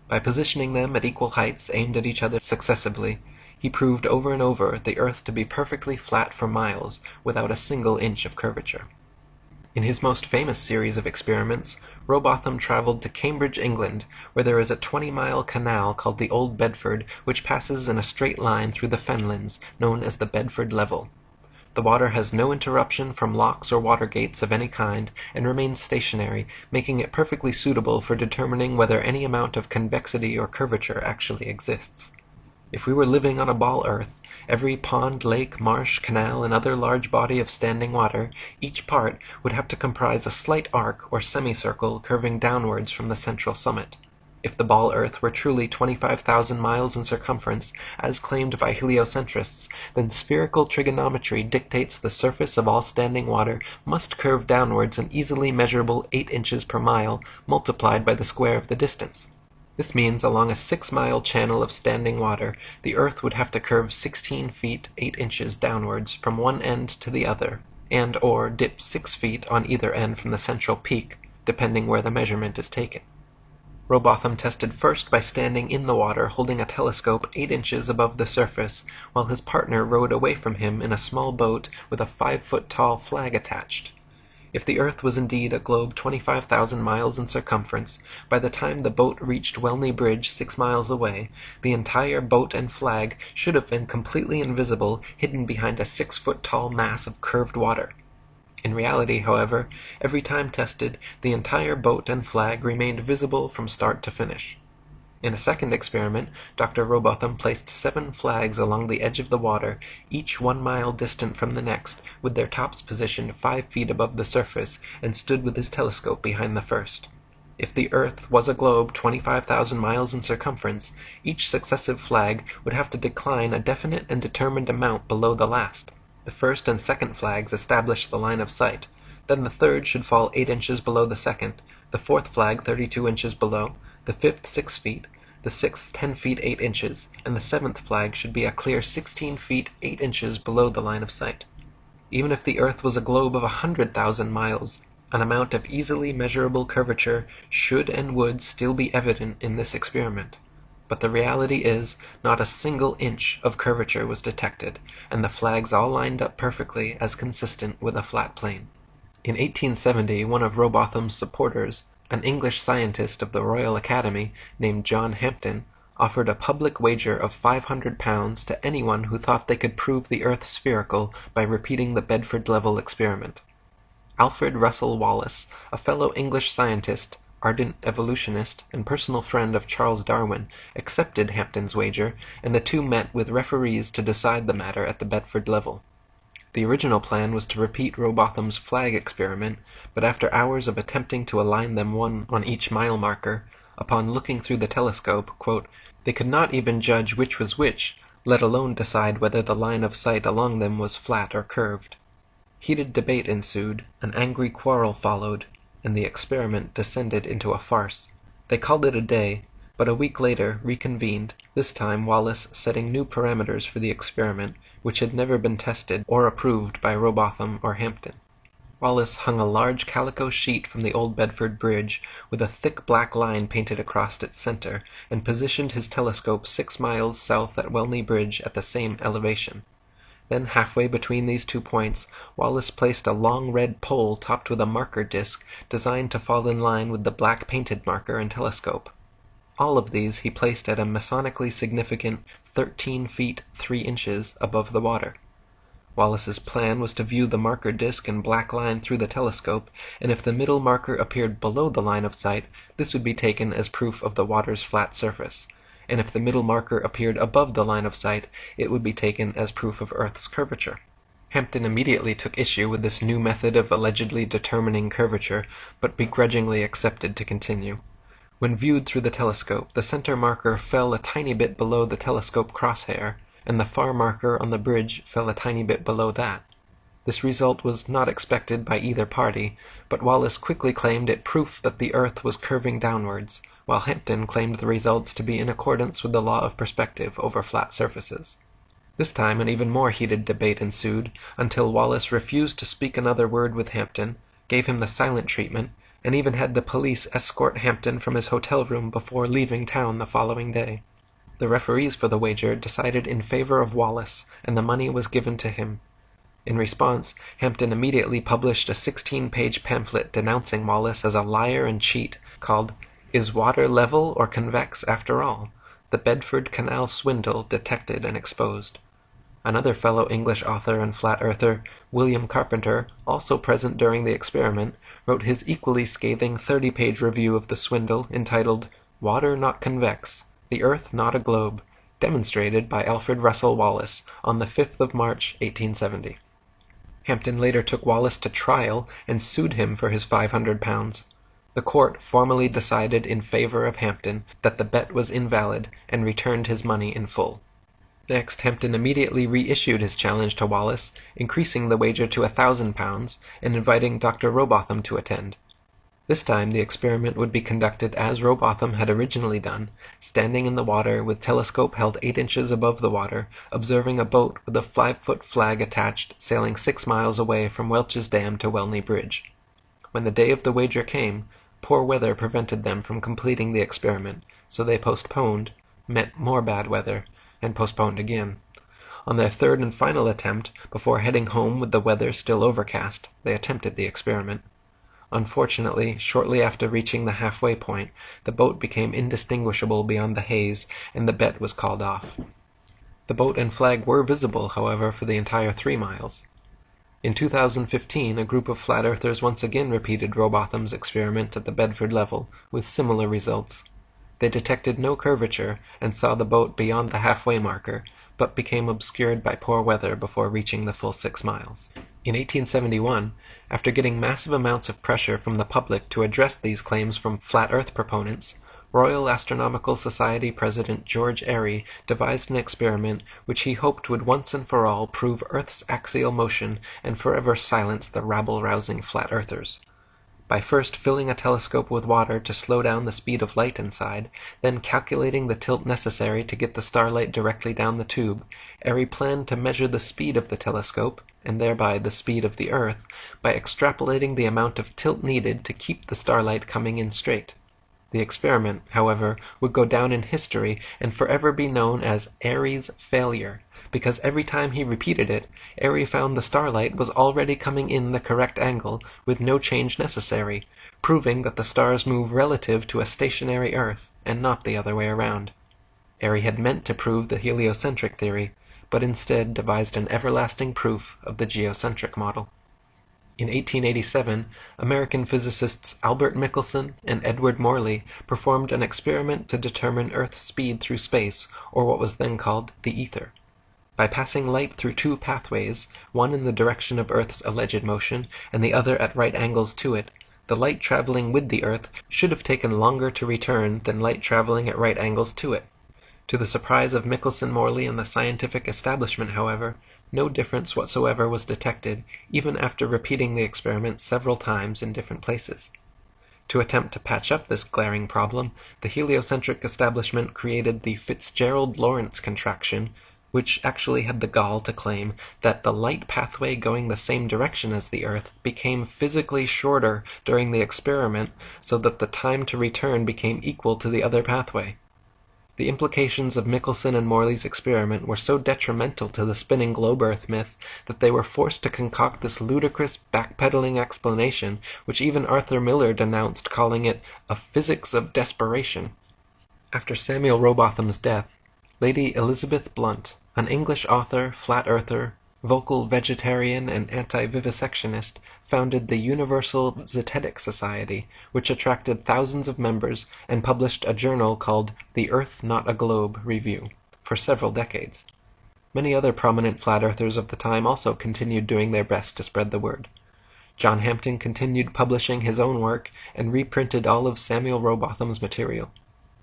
A: By positioning them at equal heights aimed at each other successively, he proved over and over the Earth to be perfectly flat for miles, without a single inch of curvature. In his most famous series of experiments, Rowbotham traveled to Cambridge, England, where there is a 20-mile canal called the Old Bedford, which passes in a straight line through the fenlands, known as the Bedford Level. The water has no interruption from locks or water gates of any kind, and remains stationary, making it perfectly suitable for determining whether any amount of convexity or curvature actually exists. If we were living on a ball Earth, every pond, lake, marsh, canal, and other large body of standing water, each part would have to comprise a slight arc or semicircle curving downwards from the central summit. If the ball Earth were truly 25,000 miles in circumference, as claimed by heliocentrists, then spherical trigonometry dictates the surface of all standing water must curve downwards an easily measurable 8 inches per mile, multiplied by the square of the distance. This means along a 6-mile channel of standing water, the Earth would have to curve 16 feet 8 inches downwards from one end to the other, and or dip 6 feet on either end from the central peak, depending where the measurement is taken. Rowbotham tested first by standing in the water holding a telescope 8 inches above the surface, while his partner rowed away from him in a small boat with a 5-foot-tall flag attached. If the Earth was indeed a globe 25,000 miles in circumference, by the time the boat reached Welney Bridge 6 miles away, the entire boat and flag should have been completely invisible, hidden behind a 6-foot-tall mass of curved water. In reality, however, every time tested, the entire boat and flag remained visible from start to finish. In a second experiment, Dr. Rowbotham placed 7 flags along the edge of the water, each 1 mile distant from the next, with their tops positioned 5 feet above the surface, and stood with his telescope behind the first. If the Earth was a globe 25,000 miles in circumference, each successive flag would have to decline a definite and determined amount below the last. The first and second flags established the line of sight. Then the third should fall 8 inches below the second, the fourth flag 32 inches below, the fifth 6 feet, the sixth 10 feet 8 inches, and the seventh flag should be a clear 16 feet 8 inches below the line of sight. Even if the Earth was a globe of 100,000 miles, an amount of easily measurable curvature should and would still be evident in this experiment. But the reality is, not a single inch of curvature was detected, and the flags all lined up perfectly as consistent with a flat plane. In 1870, one of Rowbotham's supporters, an English scientist of the Royal Academy named John Hampden, offered a public wager of £500 to anyone who thought they could prove the Earth spherical by repeating the Bedford level experiment. Alfred Russel Wallace, a fellow English scientist, ardent evolutionist, and personal friend of Charles Darwin, accepted Hampden's wager, and the two met with referees to decide the matter at the Bedford level. The original plan was to repeat Rowbotham's flag experiment, but after hours of attempting to align them one on each mile marker, upon looking through the telescope, quote, they could not even judge which was which, let alone decide whether the line of sight along them was flat or curved. Heated debate ensued, an angry quarrel followed, and the experiment descended into a farce. They called it a day, but a week later reconvened, this time Wallace setting new parameters for the experiment, which had never been tested or approved by Rowbotham or Hampden. Wallace hung a large calico sheet from the old Bedford Bridge, with a thick black line painted across its center, and positioned his telescope 6 miles south at Welney Bridge at the same elevation. Then, halfway between these 2 points, Wallace placed a long red pole topped with a marker disc designed to fall in line with the black painted marker and telescope. All of these he placed at a masonically significant 13 feet 3 inches above the water. Wallace's plan was to view the marker disc and black line through the telescope, and if the middle marker appeared below the line of sight, this would be taken as proof of the water's flat surface, and if the middle marker appeared above the line of sight, it would be taken as proof of Earth's curvature. Hampden immediately took issue with this new method of allegedly determining curvature, but begrudgingly accepted to continue. When viewed through the telescope, the center marker fell a tiny bit below the telescope crosshair, and the far marker on the bridge fell a tiny bit below that. This result was not expected by either party, but Wallace quickly claimed it proof that the Earth was curving downwards, while Hampden claimed the results to be in accordance with the law of perspective over flat surfaces. This time an even more heated debate ensued, until Wallace refused to speak another word with Hampden, gave him the silent treatment, and even had the police escort Hampden from his hotel room before leaving town the following day. The referees for the wager decided in favor of Wallace, and the money was given to him. In response, Hampden immediately published a 16-page pamphlet denouncing Wallace as a liar and cheat, called Is Water Level or Convex After All? The Bedford Canal Swindle Detected and Exposed. Another fellow English author and flat-earther, William Carpenter, also present during the experiment, wrote his equally scathing 30-page review of the swindle entitled Water Not Convex, the Earth Not a Globe, demonstrated by Alfred Russel Wallace on the 5th of March, 1870. Hampden later took Wallace to trial and sued him for his £500. The court formally decided in favor of Hampden that the bet was invalid and returned his money in full. Next, Hampden immediately reissued his challenge to Wallace, increasing the wager to £1,000 and inviting Dr. Rowbotham to attend. This time the experiment would be conducted as Rowbotham had originally done, standing in the water with telescope held 8 inches above the water, observing a boat with a 5-foot flag attached sailing 6 miles away from Welch's Dam to Welney Bridge. When the day of the wager came, poor weather prevented them from completing the experiment, so they postponed, met more bad weather, and postponed again. On their third and final attempt, before heading home with the weather still overcast, they attempted the experiment. Unfortunately, shortly after reaching the halfway point, the boat became indistinguishable beyond the haze, and the bet was called off. The boat and flag were visible, however, for the entire 3 miles. In 2015, a group of flat earthers once again repeated Rowbotham's experiment at the Bedford level, with similar results. They detected no curvature and saw the boat beyond the halfway marker, but became obscured by poor weather before reaching the full 6 miles. In 1871, after getting massive amounts of pressure from the public to address these claims from flat Earth proponents, Royal Astronomical Society President George Airy devised an experiment which he hoped would once and for all prove Earth's axial motion and forever silence the rabble-rousing flat earthers. By first filling a telescope with water to slow down the speed of light inside, then calculating the tilt necessary to get the starlight directly down the tube, Airy planned to measure the speed of the telescope, and thereby the speed of the Earth, by extrapolating the amount of tilt needed to keep the starlight coming in straight. The experiment, however, would go down in history and forever be known as Airy's failure, because every time he repeated it, Airy found the starlight was already coming in the correct angle with no change necessary, proving that the stars move relative to a stationary Earth and not the other way around. Airy had meant to prove the heliocentric theory, but instead devised an everlasting proof of the geocentric model. In 1887, American physicists Albert Michelson and Edward Morley performed an experiment to determine Earth's speed through space, or what was then called the ether. By passing light through 2 pathways, one in the direction of Earth's alleged motion and the other at right angles to it, the light traveling with the Earth should have taken longer to return than light traveling at right angles to it. To the surprise of Michelson, Morley, and the scientific establishment, however, no difference whatsoever was detected, even after repeating the experiment several times in different places. To attempt to patch up this glaring problem, the heliocentric establishment created the Fitzgerald-Lorentz contraction, which actually had the gall to claim that the light pathway going the same direction as the Earth became physically shorter during the experiment so that the time to return became equal to the other pathway. The implications of Michelson and Morley's experiment were so detrimental to the spinning globe Earth myth that they were forced to concoct this ludicrous backpedaling explanation, which even Arthur Miller denounced, calling it a physics of desperation. After Samuel Rowbotham's death, Lady Elizabeth Blunt, an English author, flat earther, vocal vegetarian, and anti-vivisectionist, founded the Universal Zetetic Society, which attracted thousands of members and published a journal called The Earth Not a Globe Review for several decades. Many other prominent flat earthers of the time also continued doing their best to spread the word. John Hampton continued publishing his own work and reprinted all of Samuel Rowbotham's material.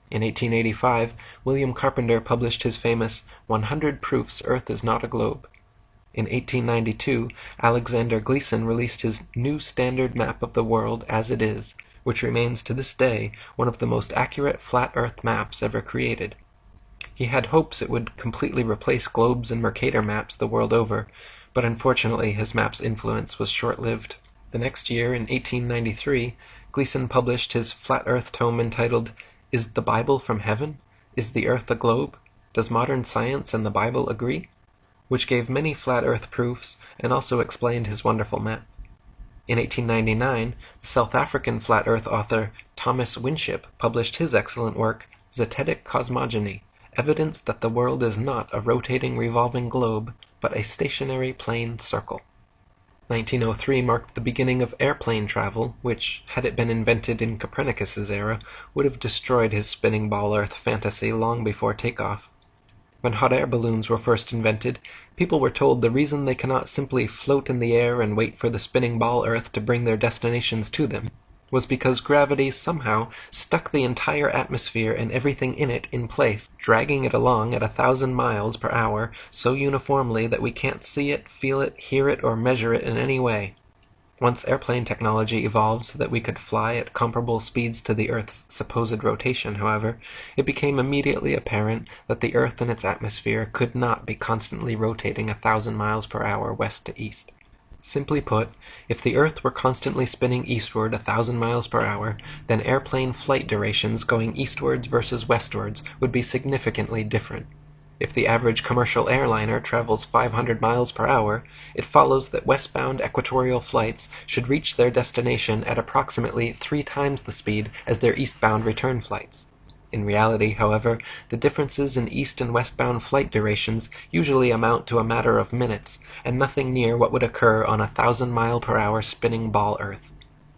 A: In 1885, William Carpenter published his famous 100 Proofs Earth is Not a Globe. In 1892, Alexander Gleason released his New Standard Map of the World as It Is, which remains to this day one of the most accurate flat Earth maps ever created. He had hopes it would completely replace globes and Mercator maps the world over, but unfortunately his map's influence was short-lived. The next year, in 1893, Gleason published his flat Earth tome entitled Is the Bible from Heaven? Is the Earth a Globe? Does Modern Science and the Bible Agree? Which gave many flat Earth proofs and also explained his wonderful map. In 1899, the South African flat Earth author Thomas Winship published his excellent work, Zetetic Cosmogony, evidence that the world is not a rotating revolving globe, but a stationary plane circle. 1903 marked the beginning of airplane travel, which, had it been invented in Copernicus's era, would have destroyed his spinning ball Earth fantasy long before takeoff. When hot air balloons were first invented, people were told the reason they cannot simply float in the air and wait for the spinning ball Earth to bring their destinations to them was because gravity somehow stuck the entire atmosphere and everything in it in place, dragging it along at 1,000 miles per hour so uniformly that we can't see it, feel it, hear it, or measure it in any way. Once airplane technology evolved so that we could fly at comparable speeds to the Earth's supposed rotation, however, it became immediately apparent that the Earth and its atmosphere could not be constantly rotating 1,000 miles per hour west to east. Simply put, if the Earth were constantly spinning eastward 1,000 miles per hour, then airplane flight durations going eastwards versus westwards would be significantly different. If the average commercial airliner travels 500 miles per hour, it follows that westbound equatorial flights should reach their destination at approximately 3 times the speed as their eastbound return flights. In reality, however, the differences in east and westbound flight durations usually amount to a matter of minutes, and nothing near what would occur on a 1,000-mile-per-hour spinning ball Earth.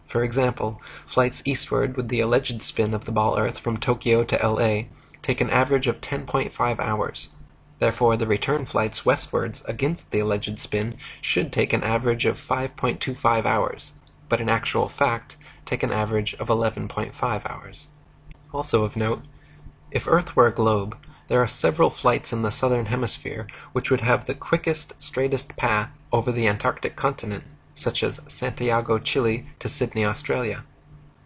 A: For example, flights eastward with the alleged spin of the ball Earth from Tokyo to LA take an average of 10.5 hours. Therefore, the return flights westwards against the alleged spin should take an average of 5.25 hours, but in actual fact take an average of 11.5 hours. Also of note, if Earth were a globe, there are several flights in the southern hemisphere which would have the quickest, straightest path over the Antarctic continent, such as Santiago, Chile to Sydney, Australia.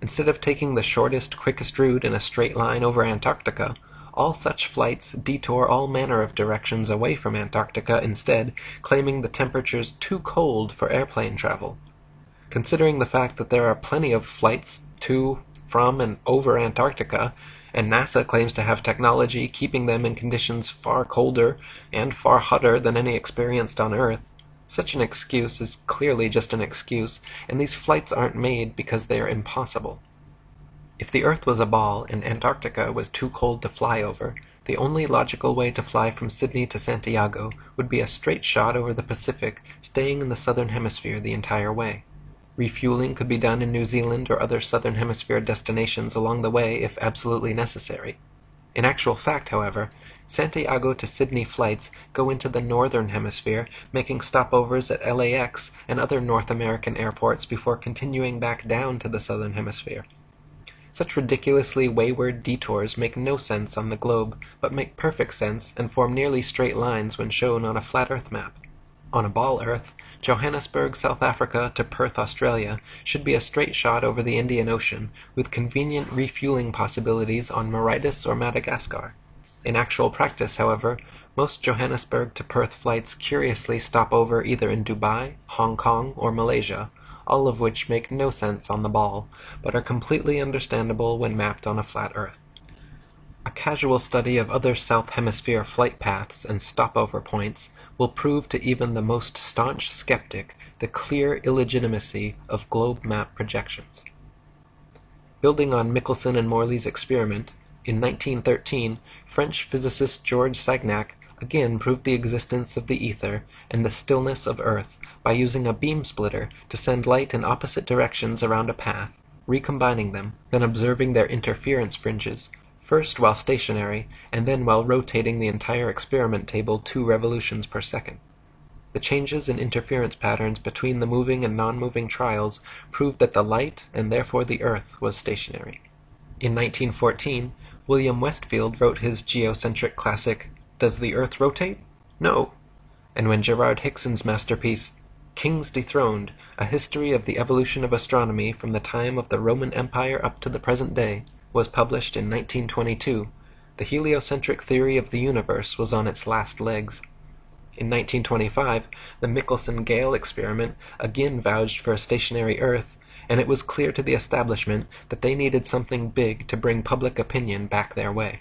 A: Instead of taking the shortest, quickest route in a straight line over Antarctica, all such flights detour all manner of directions away from Antarctica instead, claiming the temperature's too cold for airplane travel. Considering the fact that there are plenty of flights to, from, and over Antarctica, and NASA claims to have technology keeping them in conditions far colder and far hotter than any experienced on Earth, such an excuse is clearly just an excuse, and these flights aren't made because they are impossible. If the Earth was a ball and Antarctica was too cold to fly over, the only logical way to fly from Sydney to Santiago would be a straight shot over the Pacific, staying in the southern hemisphere the entire way. Refueling could be done in New Zealand or other southern hemisphere destinations along the way if absolutely necessary. In actual fact, however, Santiago to Sydney flights go into the northern hemisphere, making stopovers at LAX and other North American airports before continuing back down to the southern hemisphere. Such ridiculously wayward detours make no sense on the globe, but make perfect sense and form nearly straight lines when shown on a flat Earth map. On a ball Earth, Johannesburg, South Africa to Perth, Australia should be a straight shot over the Indian Ocean, with convenient refueling possibilities on Mauritius or Madagascar. In actual practice, however, most Johannesburg to Perth flights curiously stop over either in Dubai, Hong Kong, or Malaysia, all of which make no sense on the ball, but are completely understandable when mapped on a flat Earth. A casual study of other South Hemisphere flight paths and stopover points will prove to even the most staunch skeptic the clear illegitimacy of globe map projections. Building on Michelson and Morley's experiment, in 1913, French physicist Georges Sagnac again proved the existence of the ether and the stillness of Earth by using a beam splitter to send light in opposite directions around a path, recombining them, then observing their interference fringes, first while stationary and then while rotating the entire experiment table 2 revolutions per second. The changes in interference patterns between the moving and non-moving trials proved that the light, and therefore the Earth, was stationary. In 1914, William Westfield wrote his geocentric classic, Does the Earth Rotate? No! And when Gerard Hickson's masterpiece, Kings Dethroned, A History of the Evolution of Astronomy from the Time of the Roman Empire up to the Present Day, was published in 1922, the heliocentric theory of the universe was on its last legs. In 1925, the Michelson-Gale experiment again vouched for a stationary Earth, and it was clear to the establishment that they needed something big to bring public opinion back their way.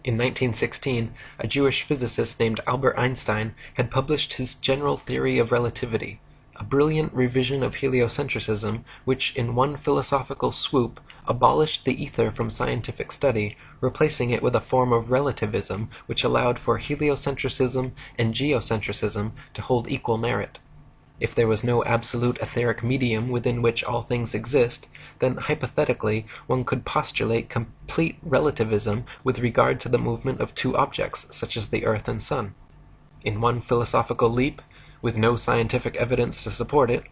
A: In 1916, a Jewish physicist named Albert Einstein had published his General Theory of Relativity, a brilliant revision of heliocentrism which, in one philosophical swoop, abolished the ether from scientific study, replacing it with a form of relativism which allowed for heliocentrism and geocentrism to hold equal merit. If there was no absolute etheric medium within which all things exist, then hypothetically one could postulate complete relativism with regard to the movement of 2 objects, such as the Earth and Sun. In one philosophical leap, with no scientific evidence to support it,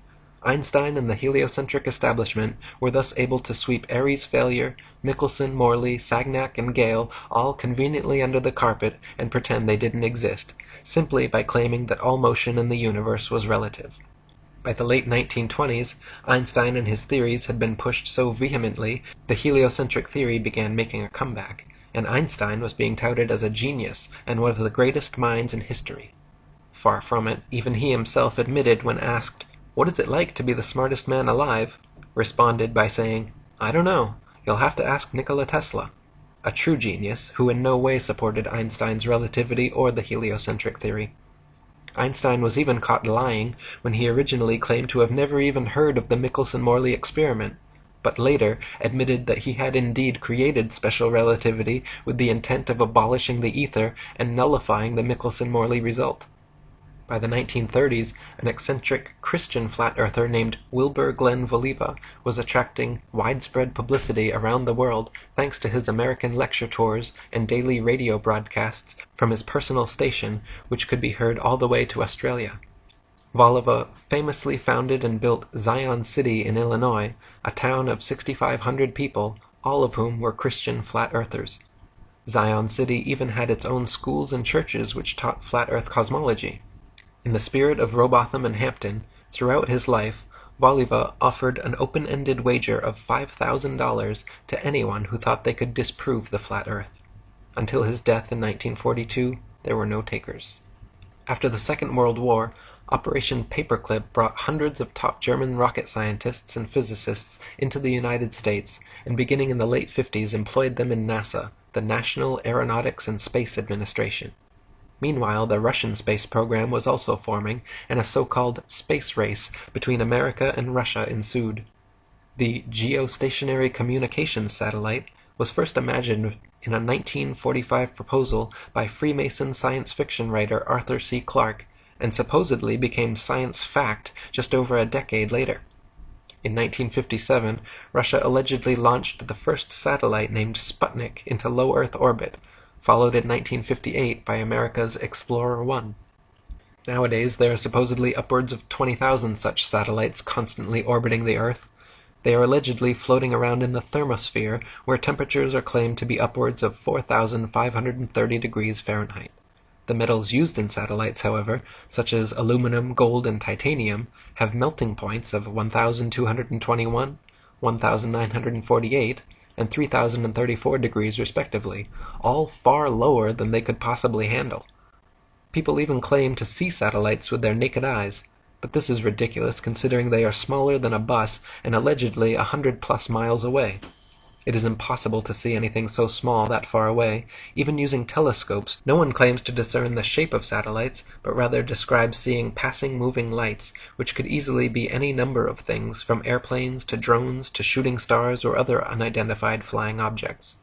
A: Einstein and the heliocentric establishment were thus able to sweep Airy's failure, Michelson, Morley, Sagnac, and Gale all conveniently under the carpet and pretend they didn't exist, simply by claiming that all motion in the universe was relative. By the late 1920s, Einstein and his theories had been pushed so vehemently, the heliocentric theory began making a comeback, and Einstein was being touted as a genius and one of the greatest minds in history. Far from it, even he himself admitted when asked, "What is it like to be the smartest man alive?" responded by saying, "I don't know, you'll have to ask Nikola Tesla," a true genius who in no way supported Einstein's relativity or the heliocentric theory. Einstein was even caught lying when he originally claimed to have never even heard of the Michelson-Morley experiment, but later admitted that he had indeed created special relativity with the intent of abolishing the ether and nullifying the Michelson-Morley result. By the 1930s, an eccentric Christian flat-earther named Wilbur Glenn Voliva was attracting widespread publicity around the world thanks to his American lecture tours and daily radio broadcasts from his personal station, which could be heard all the way to Australia. Voliva famously founded and built Zion City in Illinois, a town of 6,500 people, all of whom were Christian flat-earthers. Zion City even had its own schools and churches which taught flat-earth cosmology. In the spirit of Robotham and Hampton, throughout his life, Voliva offered an open-ended wager of $5,000 to anyone who thought they could disprove the flat Earth. Until his death in 1942, there were no takers. After the Second World War, Operation Paperclip brought hundreds of top German rocket scientists and physicists into the United States, and beginning in the late 50s employed them in NASA, the National Aeronautics and Space Administration. Meanwhile, the Russian space program was also forming, and a so-called space race between America and Russia ensued. The geostationary communications satellite was first imagined in a 1945 proposal by Freemason science fiction writer Arthur C. Clarke, and supposedly became science fact just over a decade later. In 1957, Russia allegedly launched the first satellite named Sputnik into low Earth orbit, followed in 1958 by America's Explorer 1. Nowadays, there are supposedly upwards of 20,000 such satellites constantly orbiting the Earth. They are allegedly floating around in the thermosphere, where temperatures are claimed to be upwards of 4,530 degrees Fahrenheit. The metals used in satellites, however, such as aluminum, gold, and titanium, have melting points of 1,221, 1,948, and 3,034 degrees respectively, all far lower than they could possibly handle. People even claim to see satellites with their naked eyes, but this is ridiculous considering they are smaller than a bus and allegedly 100+ miles away. It is impossible to see anything so small that far away. Even using telescopes, no one claims to discern the shape of satellites, but rather describes seeing passing moving lights, which could easily be any number of things, from airplanes to drones to shooting stars or other unidentified flying objects.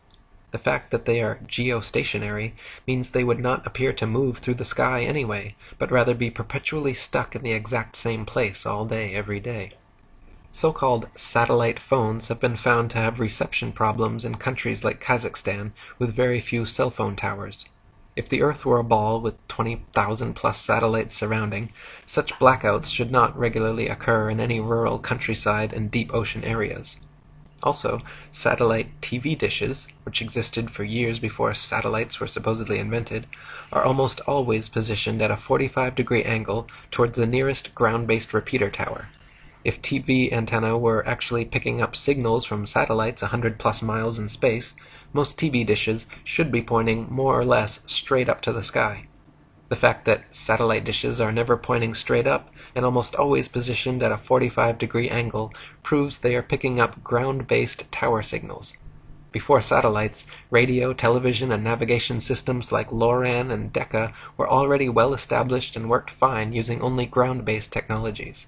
A: The fact that they are geostationary means they would not appear to move through the sky anyway, but rather be perpetually stuck in the exact same place all day every day. So-called satellite phones have been found to have reception problems in countries like Kazakhstan with very few cell phone towers. If the Earth were a ball with 20,000+ satellites surrounding, such blackouts should not regularly occur in any rural countryside and deep ocean areas. Also, satellite TV dishes, which existed for years before satellites were supposedly invented, are almost always positioned at a 45-degree angle towards the nearest ground-based repeater tower. If TV antenna were actually picking up signals from satellites 100+ miles in space, most TV dishes should be pointing more or less straight up to the sky. The fact that satellite dishes are never pointing straight up and almost always positioned at a 45-degree angle proves they are picking up ground-based tower signals. Before satellites, radio, television, and navigation systems like LORAN and Decca were already well established and worked fine using only ground-based technologies.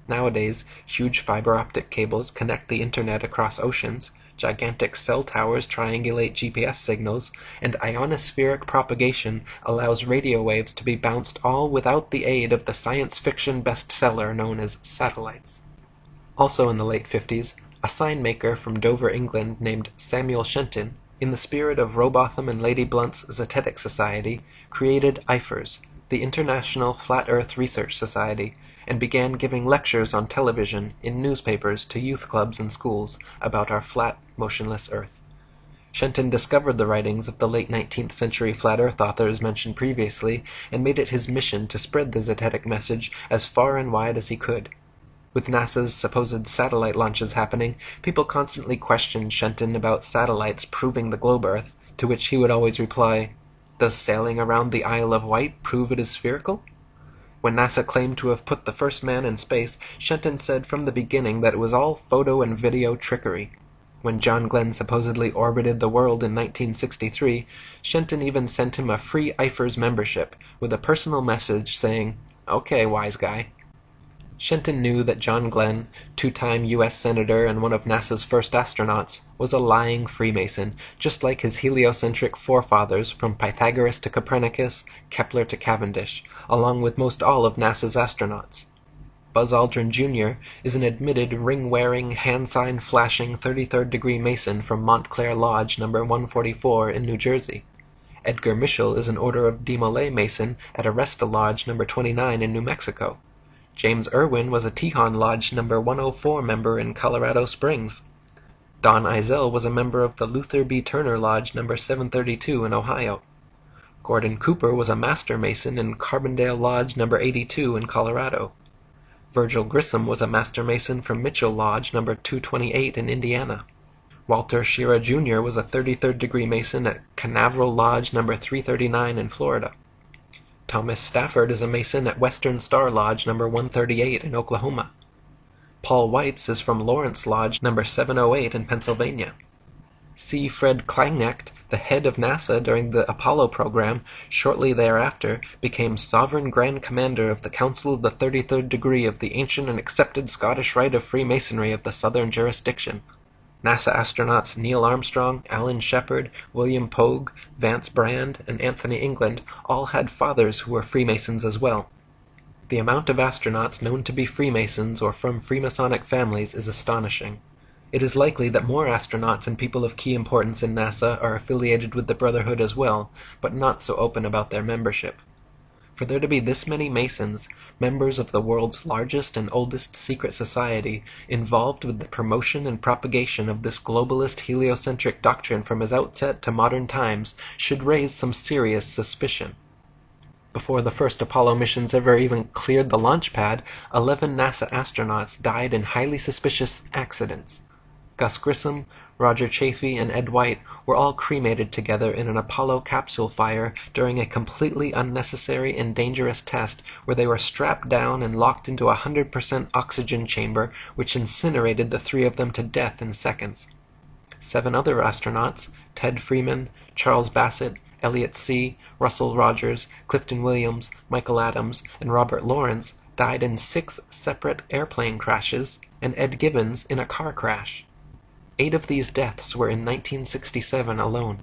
A: Nowadays, huge fiber optic cables connect the internet across oceans, gigantic cell towers triangulate GPS signals, and ionospheric propagation allows radio waves to be bounced all without the aid of the science fiction bestseller known as satellites. Also in the late 50s, a sign maker from Dover, England named Samuel Shenton, in the spirit of Robotham and Lady Blunt's Zetetic Society, created IFERS, the International Flat Earth Research Society, and began giving lectures on television, in newspapers, to youth clubs and schools about our flat, motionless Earth. Shenton discovered the writings of the late 19th century flat Earth authors mentioned previously and made it his mission to spread the Zetetic message as far and wide as he could. With NASA's supposed satellite launches happening, people constantly questioned Shenton about satellites proving the globe Earth, to which he would always reply, "Does sailing around the Isle of Wight prove it is spherical?" When NASA claimed to have put the first man in space, Shenton said from the beginning that it was all photo and video trickery. When John Glenn supposedly orbited the world in 1963, Shenton even sent him a free IFERS membership, with a personal message saying, "Okay, wise guy." Shenton knew that John Glenn, two-time U.S. Senator and one of NASA's first astronauts, was a lying Freemason, just like his heliocentric forefathers from Pythagoras to Copernicus, Kepler to Cavendish, along with most all of NASA's astronauts. Buzz Aldrin Jr. is an admitted ring-wearing, hand-sign-flashing 33rd-degree Mason from Montclair Lodge No. 144 in New Jersey. Edgar Mitchell is an Order of Demolay Mason at Aresta Lodge No. 29 in New Mexico. James Irwin was a Tejon Lodge No. 104 member in Colorado Springs. Don Eisel was a member of the Luther B. Turner Lodge No. 732 in Ohio. Gordon Cooper was a Master Mason in Carbondale Lodge No. 82 in Colorado. Virgil Grissom was a Master Mason from Mitchell Lodge No. 228 in Indiana. Walter Shira Jr. was a 33rd-degree Mason at Canaveral Lodge No. 339 in Florida. Thomas Stafford is a Mason at Western Star Lodge No. 138 in Oklahoma. Paul Weitz is from Lawrence Lodge No. 708 in Pennsylvania. C. Fred Kleinknecht, the head of NASA during the Apollo program, shortly thereafter became Sovereign Grand Commander of the Council of the 33rd Degree of the ancient and accepted Scottish Rite of Freemasonry of the Southern Jurisdiction. NASA astronauts Neil Armstrong, Alan Shepard, William Pogue, Vance Brand, and Anthony England all had fathers who were Freemasons as well. The amount of astronauts known to be Freemasons or from Freemasonic families is astonishing. It is likely that more astronauts and people of key importance in NASA are affiliated with the Brotherhood as well, but not so open about their membership. For there to be this many Masons, members of the world's largest and oldest secret society, involved with the promotion and propagation of this globalist heliocentric doctrine from its outset to modern times, should raise some serious suspicion. Before the first Apollo missions ever even cleared the launch pad, 11 NASA astronauts died in highly suspicious accidents. Gus Grissom, Roger Chaffee, and Ed White were all cremated together in an Apollo capsule fire during a completely unnecessary and dangerous test where they were strapped down and locked into a 100% oxygen chamber which incinerated the three of them to death in seconds. 7 other astronauts, Ted Freeman, Charles Bassett, Elliot C., Russell Rogers, Clifton Williams, Michael Adams, and Robert Lawrence, died in 6 separate airplane crashes, and Ed Gibbons in a car crash. 8 of these deaths were in 1967 alone.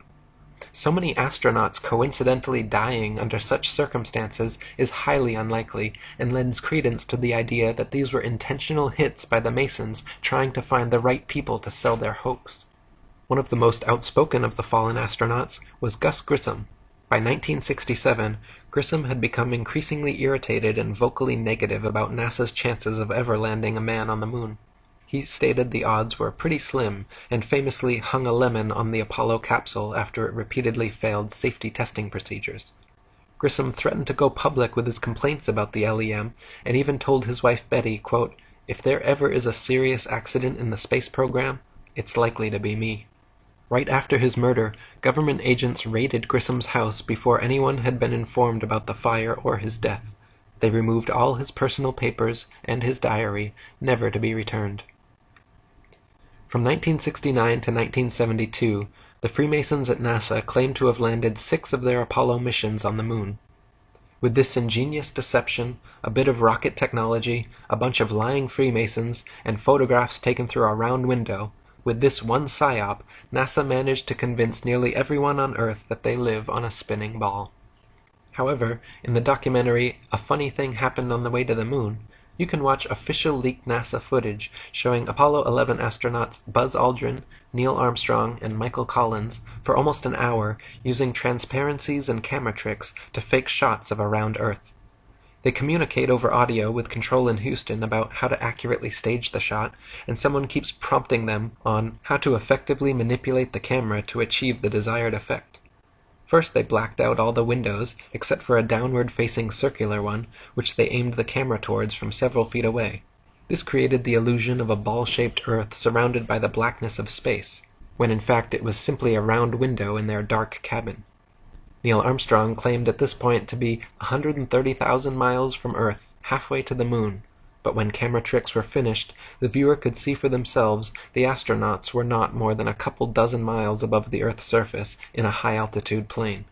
A: So many astronauts coincidentally dying under such circumstances is highly unlikely, and lends credence to the idea that these were intentional hits by the Masons trying to find the right people to sell their hoax. One of the most outspoken of the fallen astronauts was Gus Grissom. By 1967, Grissom had become increasingly irritated and vocally negative about NASA's chances of ever landing a man on the moon. He stated the odds were pretty slim, and famously hung a lemon on the Apollo capsule after it repeatedly failed safety testing procedures. Grissom threatened to go public with his complaints about the LEM, and even told his wife Betty, quote, "If there ever is a serious accident in the space program, it's likely to be me." Right after his murder, government agents raided Grissom's house before anyone had been informed about the fire or his death. They removed all his personal papers and his diary, never to be returned. From 1969 to 1972, the Freemasons at NASA claimed to have landed 6 of their Apollo missions on the moon. With this ingenious deception, a bit of rocket technology, a bunch of lying Freemasons, and photographs taken through a round window, with this one psyop, NASA managed to convince nearly everyone on Earth that they live on a spinning ball. However, in the documentary A Funny Thing Happened on the Way to the Moon, you can watch official leaked NASA footage showing Apollo 11 astronauts Buzz Aldrin, Neil Armstrong, and Michael Collins for almost an hour using transparencies and camera tricks to fake shots of around Earth. They communicate over audio with control in Houston about how to accurately stage the shot, and someone keeps prompting them on how to effectively manipulate the camera to achieve the desired effect. First they blacked out all the windows, except for a downward-facing circular one, which they aimed the camera towards from several feet away. This created the illusion of a ball-shaped Earth surrounded by the blackness of space, when in fact it was simply a round window in their dark cabin. Neil Armstrong claimed at this point to be 130,000 miles from Earth, halfway to the moon, but when camera tricks were finished, the viewer could see for themselves the astronauts were not more than a couple dozen miles above the Earth's surface in a high-altitude plane.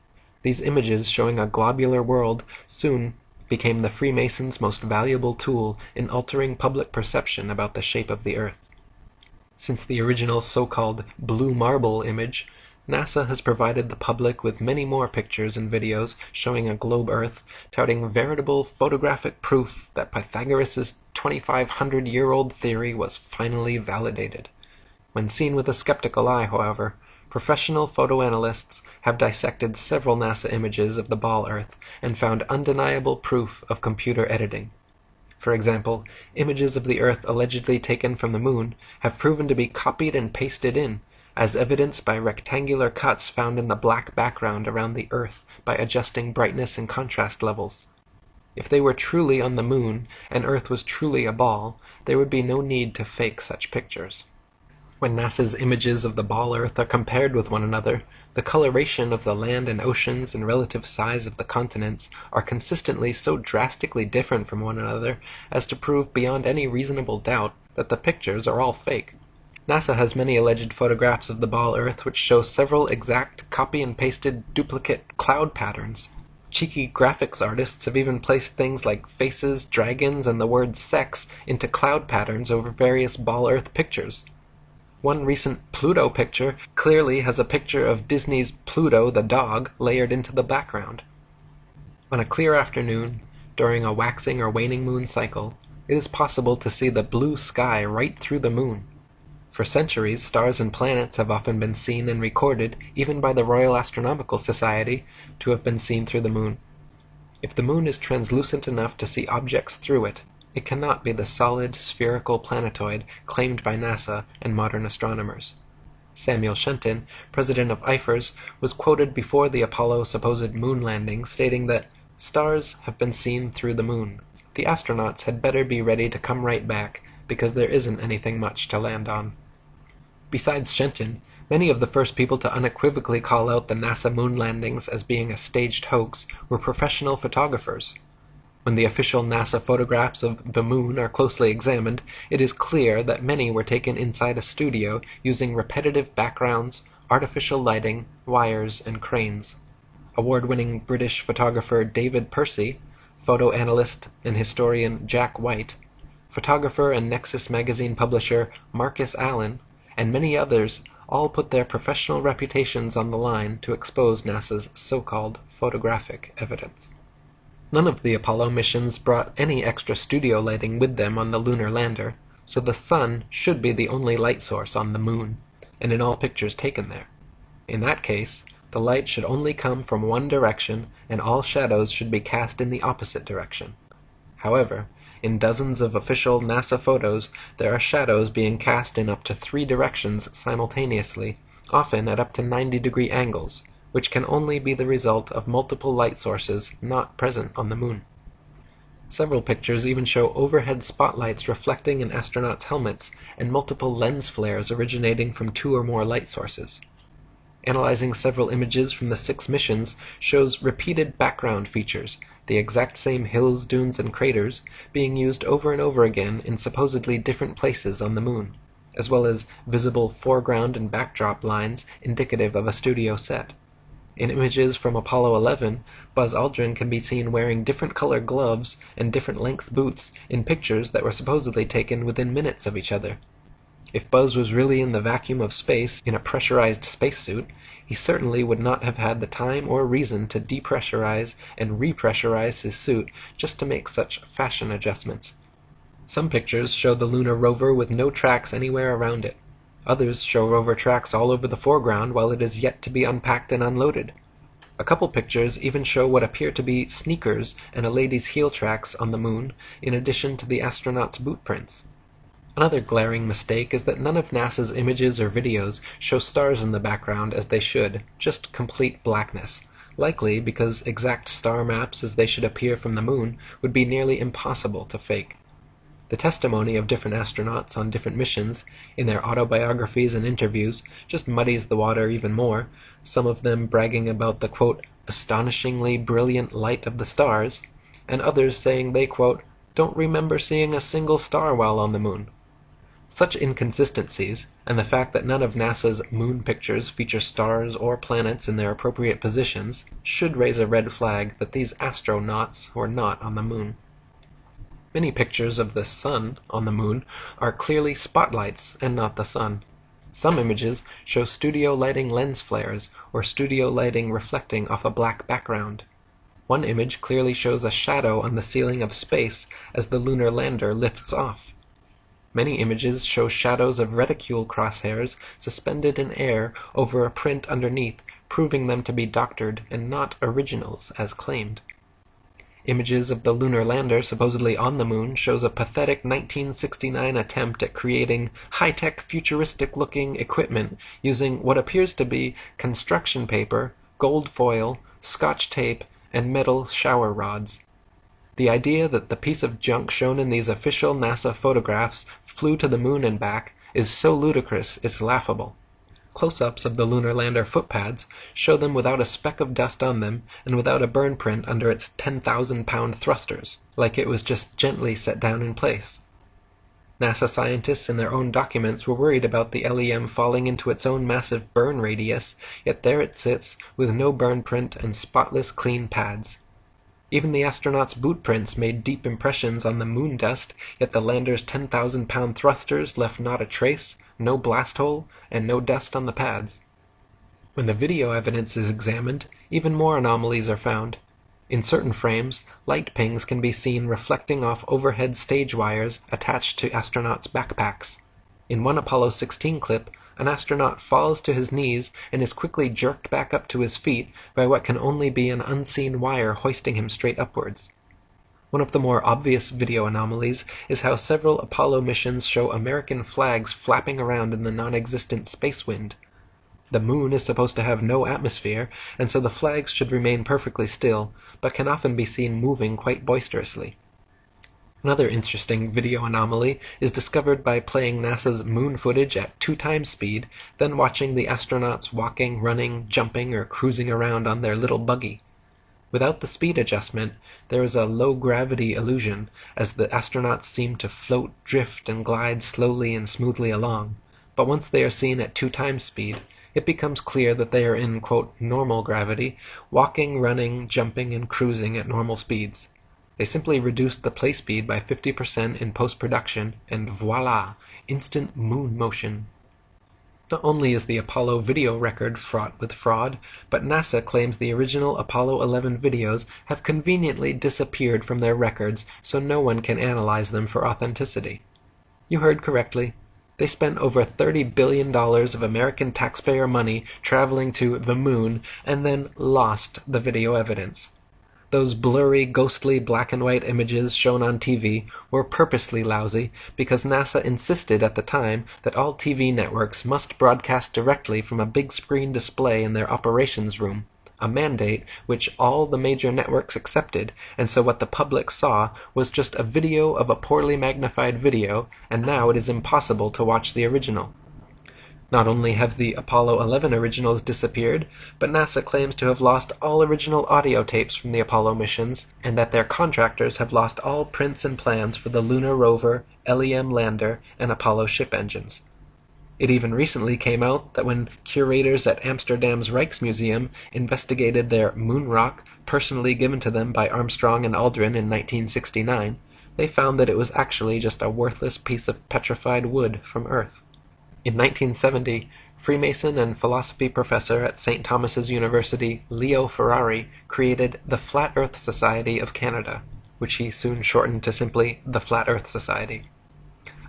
A: These images showing a globular world soon became the Freemasons' most valuable tool in altering public perception about the shape of the Earth. Since the original so-called blue marble image, NASA has provided the public with many more pictures and videos showing a globe Earth, touting veritable photographic proof that Pythagoras' 2,500-year-old theory was finally validated. When seen with a skeptical eye, however, professional photoanalysts have dissected several NASA images of the ball Earth and found undeniable proof of computer editing. For example, images of the Earth allegedly taken from the moon have proven to be copied and pasted in, as evidenced by rectangular cuts found in the black background around the Earth by adjusting brightness and contrast levels. If they were truly on the moon and Earth was truly a ball, there would be no need to fake such pictures. When NASA's images of the ball Earth are compared with one another, the coloration of the land and oceans and relative size of the continents are consistently so drastically different from one another as to prove beyond any reasonable doubt that the pictures are all fake. NASA has many alleged photographs of the ball Earth which show several exact copy-and-pasted duplicate cloud patterns. Cheeky graphics artists have even placed things like faces, dragons, and the word sex into cloud patterns over various ball Earth pictures. One recent Pluto picture clearly has a picture of Disney's Pluto the dog layered into the background. On a clear afternoon, during a waxing or waning moon cycle, it is possible to see the blue sky right through the moon. For centuries, stars and planets have often been seen and recorded, even by the Royal Astronomical Society, to have been seen through the moon. If the moon is translucent enough to see objects through it, it cannot be the solid, spherical planetoid claimed by NASA and modern astronomers. Samuel Shenton, president of IFERS, was quoted before the Apollo supposed moon landing, stating that, "Stars have been seen through the moon. The astronauts had better be ready to come right back, because there isn't anything much to land on." Besides Shenton, many of the first people to unequivocally call out the NASA moon landings as being a staged hoax were professional photographers. When the official NASA photographs of the moon are closely examined, it is clear that many were taken inside a studio using repetitive backgrounds, artificial lighting, wires, and cranes. Award-winning British photographer David Percy, photo analyst and historian Jack White, photographer and Nexus magazine publisher Marcus Allen, and many others all put their professional reputations on the line to expose NASA's so-called photographic evidence. None of the Apollo missions brought any extra studio lighting with them on the lunar lander, so the sun should be the only light source on the moon, and in all pictures taken there. In that case, the light should only come from one direction, and all shadows should be cast in the opposite direction. However, in dozens of official NASA photos, there are shadows being cast in up to 3 directions simultaneously, often at up to 90-degree angles, which can only be the result of multiple light sources not present on the moon. Several pictures even show overhead spotlights reflecting in astronauts' helmets and multiple lens flares originating from 2 or more light sources. Analyzing several images from the 6 missions shows repeated background features, the exact same hills, dunes, and craters, being used over and over again in supposedly different places on the moon, as well as visible foreground and backdrop lines indicative of a studio set. In images from Apollo 11, Buzz Aldrin can be seen wearing different color gloves and different length boots in pictures that were supposedly taken within minutes of each other. If Buzz was really in the vacuum of space in a pressurized spacesuit, he certainly would not have had the time or reason to depressurize and repressurize his suit just to make such fashion adjustments. Some pictures show the lunar rover with no tracks anywhere around it. Others show rover tracks all over the foreground while it is yet to be unpacked and unloaded. A couple pictures even show what appear to be sneakers and a lady's heel tracks on the moon, in addition to the astronauts' boot prints. Another glaring mistake is that none of NASA's images or videos show stars in the background as they should, just complete blackness, likely because exact star maps as they should appear from the moon would be nearly impossible to fake. The testimony of different astronauts on different missions, in their autobiographies and interviews, just muddies the water even more, some of them bragging about the, quote, astonishingly brilliant light of the stars, and others saying they, quote, don't remember seeing a single star while on the moon. Such inconsistencies, and the fact that none of NASA's moon pictures feature stars or planets in their appropriate positions, should raise a red flag that these astronauts were not on the moon. Many pictures of the sun on the moon are clearly spotlights and not the sun. Some images show studio lighting lens flares or studio lighting reflecting off a black background. One image clearly shows a shadow on the ceiling of space as the lunar lander lifts off. Many images show shadows of reticule crosshairs suspended in air over a print underneath, proving them to be doctored and not originals as claimed. Images of the lunar lander supposedly on the moon shows a pathetic 1969 attempt at creating high-tech futuristic-looking equipment using what appears to be construction paper, gold foil, scotch tape, and metal shower rods. The idea that the piece of junk shown in these official NASA photographs flew to the moon and back is so ludicrous it's laughable. Close-ups of the lunar lander footpads show them without a speck of dust on them and without a burn print under its 10,000-pound thrusters, like it was just gently set down in place. NASA scientists in their own documents were worried about the LEM falling into its own massive burn radius, yet there it sits with no burn print and spotless clean pads. Even the astronauts' boot prints made deep impressions on the moon dust, yet the lander's 10,000-pound thrusters left not a trace, no blast hole, and no dust on the pads. When the video evidence is examined, even more anomalies are found. In certain frames, light pings can be seen reflecting off overhead stage wires attached to astronauts' backpacks. In one Apollo 16 clip, an astronaut falls to his knees and is quickly jerked back up to his feet by what can only be an unseen wire hoisting him straight upwards. One of the more obvious video anomalies is how several Apollo missions show American flags flapping around in the non-existent space wind. The moon is supposed to have no atmosphere, and so the flags should remain perfectly still, but can often be seen moving quite boisterously. Another interesting video anomaly is discovered by playing NASA's moon footage at 2x speed, then watching the astronauts walking, running, jumping, or cruising around on their little buggy. Without the speed adjustment, there is a low-gravity illusion, as the astronauts seem to float, drift, and glide slowly and smoothly along. But once they are seen at 2x speed, it becomes clear that they are in, quote, normal gravity, walking, running, jumping, and cruising at normal speeds. They simply reduced the play speed by 50% in post-production, and voila, instant moon motion. Not only is the Apollo video record fraught with fraud, but NASA claims the original Apollo 11 videos have conveniently disappeared from their records so no one can analyze them for authenticity. You heard correctly. They spent over $30 billion of American taxpayer money traveling to the moon and then lost the video evidence. Those blurry, ghostly black-and-white images shown on TV were purposely lousy because NASA insisted at the time that all TV networks must broadcast directly from a big-screen display in their operations room, a mandate which all the major networks accepted, and so what the public saw was just a video of a poorly magnified video, and now it is impossible to watch the original. Not only have the Apollo 11 originals disappeared, but NASA claims to have lost all original audio tapes from the Apollo missions, and that their contractors have lost all prints and plans for the lunar rover, LEM lander, and Apollo ship engines. It even recently came out that when curators at Amsterdam's Rijksmuseum investigated their moon rock, personally given to them by Armstrong and Aldrin in 1969, they found that it was actually just a worthless piece of petrified wood from Earth. In 1970, Freemason and philosophy professor at St. Thomas's University Leo Ferrari created the Flat Earth Society of Canada, which he soon shortened to simply the Flat Earth Society.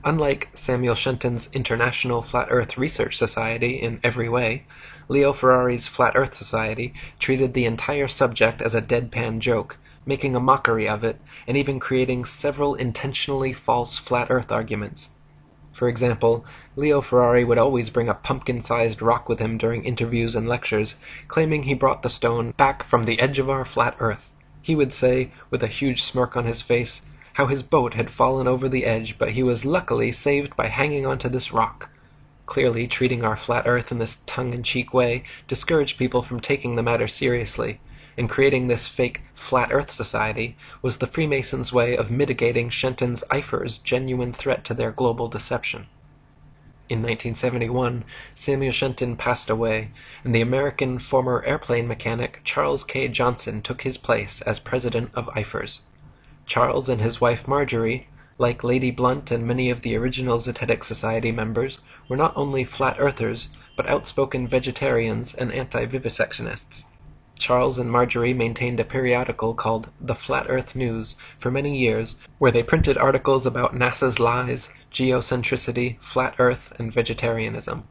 A: Unlike Samuel Shenton's International Flat Earth Research Society in every way, Leo Ferrari's Flat Earth Society treated the entire subject as a deadpan joke, making a mockery of it, and even creating several intentionally false flat Earth arguments. For example, Leo Ferrari would always bring a pumpkin-sized rock with him during interviews and lectures, claiming he brought the stone back from the edge of our flat Earth. He would say, with a huge smirk on his face, how his boat had fallen over the edge, but he was luckily saved by hanging onto this rock. Clearly, treating our flat earth in this tongue-in-cheek way discouraged people from taking the matter seriously, and creating this fake flat earth society was the Freemasons' way of mitigating Shenton's Eifer's genuine threat to their global deception. In 1971, Samuel Shenton passed away, and the American former airplane mechanic Charles K. Johnson took his place as president of Eifer's. Charles and his wife Marjorie, like Lady Blunt and many of the original Zetetic Society members, were not only flat earthers, but outspoken vegetarians and anti-vivisectionists. Charles and Marjorie maintained a periodical called The Flat Earth News for many years, where they printed articles about NASA's lies, geocentricity, flat earth, and vegetarianism.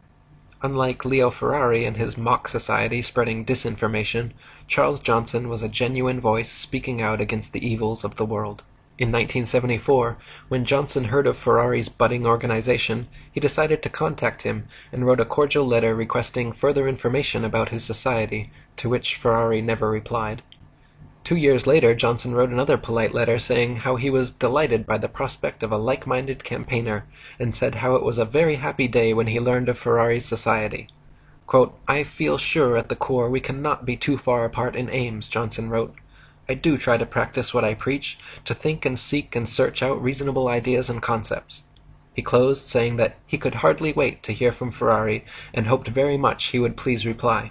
A: Unlike Leo Ferrari and his mock society spreading disinformation, Charles Johnson was a genuine voice speaking out against the evils of the world. In 1974, when Johnson heard of Ferrari's budding organization, he decided to contact him and wrote a cordial letter requesting further information about his society, to which Ferrari never replied. 2 years later, Johnson wrote another polite letter saying how he was delighted by the prospect of a like-minded campaigner, and said how it was a very happy day when he learned of Ferrari's society. Quote, "I feel sure at the core we cannot be too far apart in aims," Johnson wrote. "I do try to practice what I preach, to think and seek and search out reasonable ideas and concepts." He closed saying that he could hardly wait to hear from Ferrari and hoped very much he would please reply.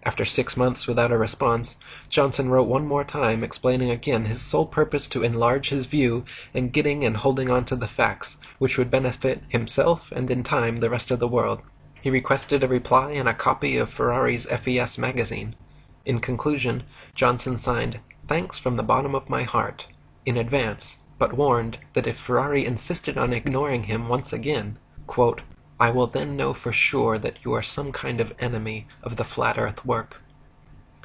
A: After 6 months without a response, Johnson wrote one more time explaining again his sole purpose to enlarge his view and getting and holding on to the facts, which would benefit himself and in time the rest of the world. He requested a reply and a copy of Ferrari's FES magazine. In conclusion, Johnson signed, "Thanks from the bottom of my heart," in advance, but warned that if Ferrari insisted on ignoring him once again, quote, "I will then know for sure that you are some kind of enemy of the flat earth work."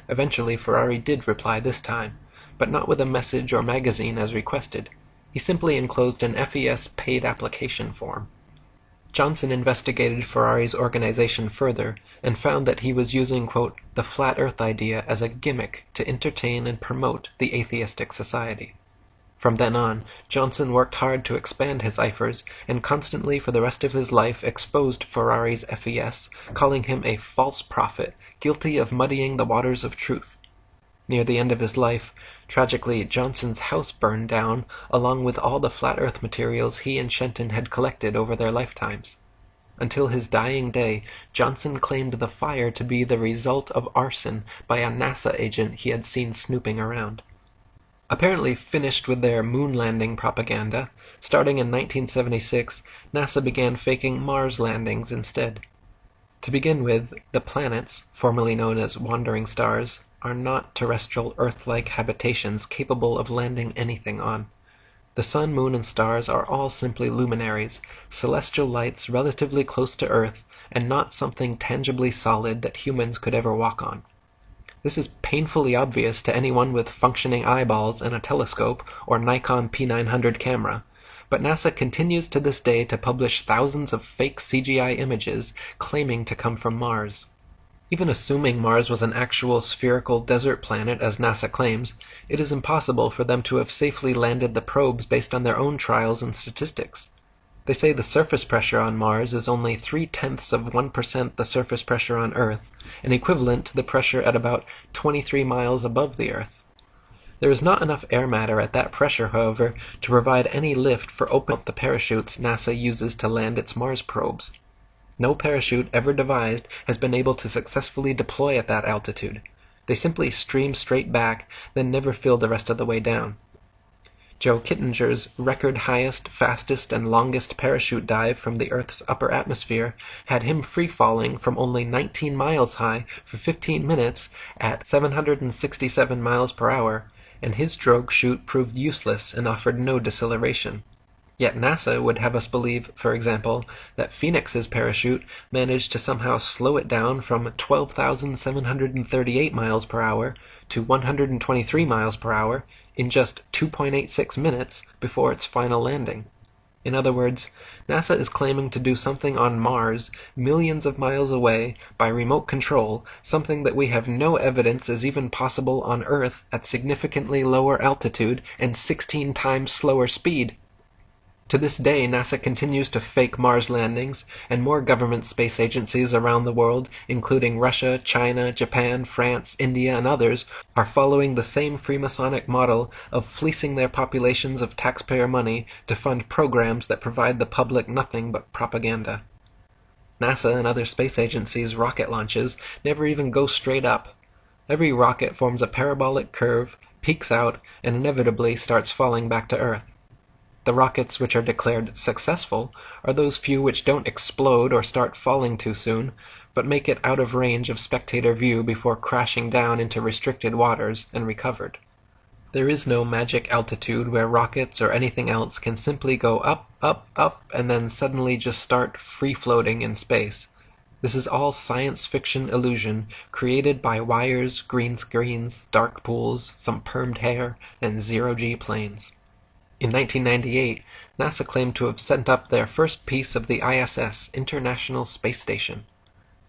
A: Eventually Ferrari did reply this time, but not with a message or magazine as requested. He simply enclosed an FES paid application form. Johnson investigated Ferrari's organization further and found that he was using, quote, "the flat earth idea as a gimmick to entertain and promote the atheistic society." From then on, Johnson worked hard to expand his Eifers, and constantly for the rest of his life exposed Ferrari's FES, calling him a false prophet, guilty of muddying the waters of truth. Near the end of his life, tragically, Johnson's house burned down, along with all the flat earth materials he and Shenton had collected over their lifetimes. Until his dying day, Johnson claimed the fire to be the result of arson by a NASA agent he had seen snooping around. Apparently finished with their moon landing propaganda, starting in 1976, NASA began faking Mars landings instead. To begin with, the planets, formerly known as wandering stars, are not terrestrial Earth-like habitations capable of landing anything on. The sun, moon, and stars are all simply luminaries, celestial lights relatively close to Earth, and not something tangibly solid that humans could ever walk on. This is painfully obvious to anyone with functioning eyeballs and a telescope or Nikon P900 camera, but NASA continues to this day to publish thousands of fake CGI images claiming to come from Mars. Even assuming Mars was an actual spherical desert planet as NASA claims, it is impossible for them to have safely landed the probes based on their own trials and statistics. They say the surface pressure on Mars is only 0.3% the surface pressure on Earth, and equivalent to the pressure at about 23 miles above the Earth. There is not enough air matter at that pressure, however, to provide any lift for opening up the parachutes NASA uses to land its Mars probes. No parachute ever devised has been able to successfully deploy at that altitude. They simply stream straight back, then never fill the rest of the way down. Joe Kittinger's record highest, fastest, and longest parachute dive from the Earth's upper atmosphere had him free-falling from only 19 miles high for 15 minutes at 767 miles per hour, and his drogue chute proved useless and offered no deceleration. Yet NASA would have us believe, for example, that Phoenix's parachute managed to somehow slow it down from 12,738 miles per hour to 123 miles per hour in just 2.86 minutes before its final landing. In other words, NASA is claiming to do something on Mars, millions of miles away, by remote control, something that we have no evidence is even possible on Earth at significantly lower altitude and 16 times slower speed. To this day, NASA continues to fake Mars landings, and more government space agencies around the world, including Russia, China, Japan, France, India, and others, are following the same Freemasonic model of fleecing their populations of taxpayer money to fund programs that provide the public nothing but propaganda. NASA and other space agencies' rocket launches never even go straight up. Every rocket forms a parabolic curve, peaks out, and inevitably starts falling back to Earth. The rockets which are declared successful are those few which don't explode or start falling too soon, but make it out of range of spectator view before crashing down into restricted waters and recovered. There is no magic altitude where rockets or anything else can simply go up, up, up, and then suddenly just start free-floating in space. This is all science fiction illusion created by wires, green screens, dark pools, some permed hair, and zero-G planes. In 1998, NASA claimed to have sent up their first piece of the ISS, International Space Station.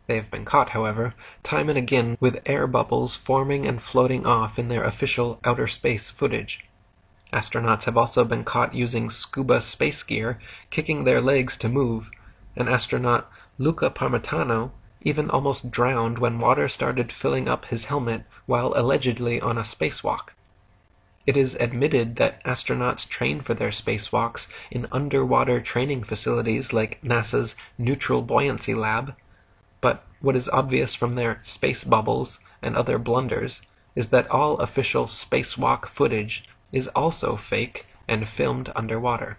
A: They have been caught, however, time and again with air bubbles forming and floating off in their official outer space footage. Astronauts have also been caught using scuba space gear, kicking their legs to move, and astronaut Luca Parmitano even almost drowned when water started filling up his helmet while allegedly on a spacewalk. It is admitted that astronauts train for their spacewalks in underwater training facilities like NASA's Neutral Buoyancy Lab, but what is obvious from their space bubbles and other blunders is that all official spacewalk footage is also fake and filmed underwater.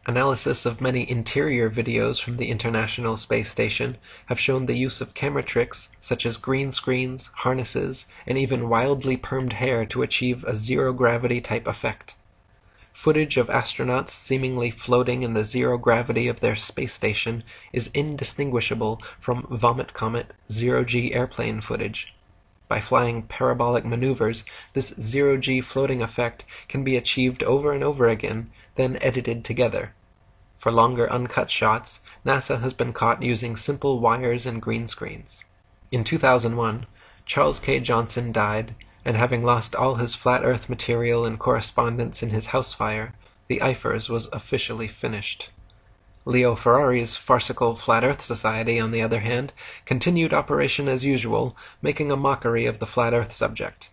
A: Analysis of many interior videos from the International Space Station have shown the use of camera tricks such as green screens, harnesses, and even wildly permed hair to achieve a zero-gravity type effect. Footage of astronauts seemingly floating in the zero gravity of their space station is indistinguishable from Vomit Comet zero-G airplane footage. By flying parabolic maneuvers, this zero-G floating effect can be achieved over and over again, then edited together. For longer uncut shots, NASA has been caught using simple wires and green screens. In 2001, Charles K. Johnson died, and having lost all his flat Earth material and correspondence in his house fire, the IFERS was officially finished. Leo Ferrari's farcical Flat Earth Society, on the other hand, continued operation as usual, making a mockery of the Flat Earth subject.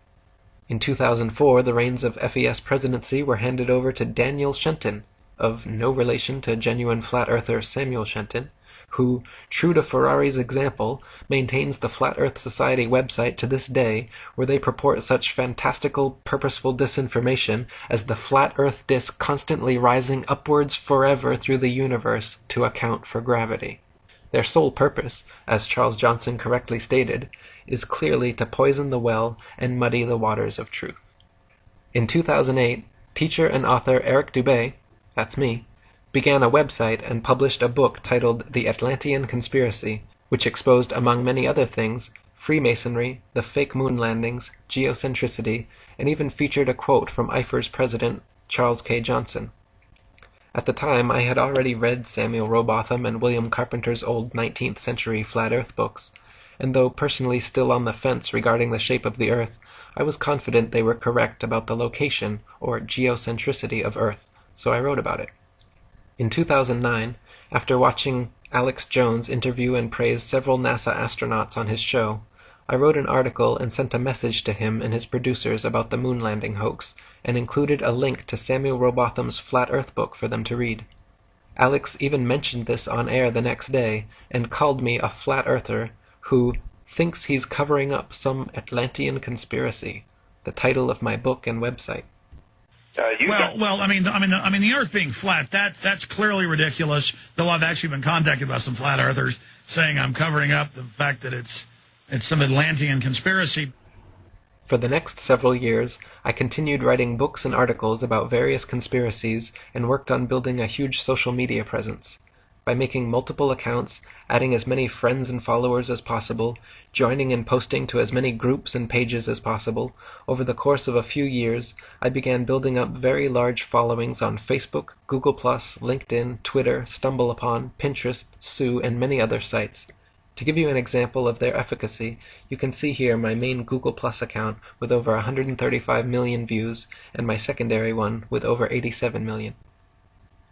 A: In 2004, the reins of FES presidency were handed over to Daniel Shenton, of no relation to genuine Flat Earther Samuel Shenton, who, true to Ferrari's example, maintains the Flat Earth Society website to this day, where they purport such fantastical, purposeful disinformation as the flat Earth disk constantly rising upwards forever through the universe to account for gravity. Their sole purpose, as Charles Johnson correctly stated, is clearly to poison the well and muddy the waters of truth. In 2008, teacher and author Eric Dubay, that's me, began a website and published a book titled The Atlantean Conspiracy, which exposed, among many other things, Freemasonry, the fake moon landings, geocentricity, and even featured a quote from IFERS president Charles K. Johnson. At the time, I had already read Samuel Rowbotham and William Carpenter's old 19th century Flat Earth books, and though personally still on the fence regarding the shape of the Earth, I was confident they were correct about the location, or geocentricity, of Earth, so I wrote about it. In 2009, after watching Alex Jones interview and praise several NASA astronauts on his show, I wrote an article and sent a message to him and his producers about the moon landing hoax, and included a link to Samuel Rowbotham's Flat Earth book for them to read. Alex even mentioned this on air the next day, and called me a flat earther who thinks he's covering up some Atlantean conspiracy, the title of my book and website.
B: The Earth being flat, that's clearly ridiculous, though I've actually been contacted by some flat earthers saying I'm covering up the fact that it's some Atlantean conspiracy.
A: For the next several years, I continued writing books and articles about various conspiracies and worked on building a huge social media presence. by making multiple accounts, adding as many friends and followers as possible, joining and posting to as many groups and pages as possible. Over the course of a few years, I began building up very large followings on Facebook, Google+, LinkedIn, Twitter, StumbleUpon, Pinterest, Sue, and many other sites. To give you an example of their efficacy, you can see here my main Google+ account with over 135 million views, and my secondary one with over 87 million.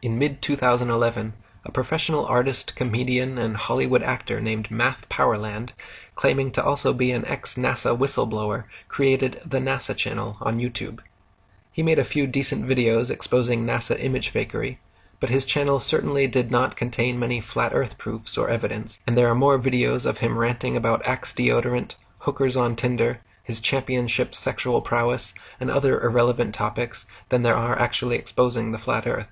A: In mid-2011, a professional artist, comedian, and Hollywood actor named Math Powerland, claiming to also be an ex-NASA whistleblower, created the NASA channel on YouTube. He made a few decent videos exposing NASA image fakery, but his channel certainly did not contain many flat earth proofs or evidence, and there are more videos of him ranting about Axe deodorant, hookers on Tinder, his championship sexual prowess, and other irrelevant topics than there are actually exposing the flat earth.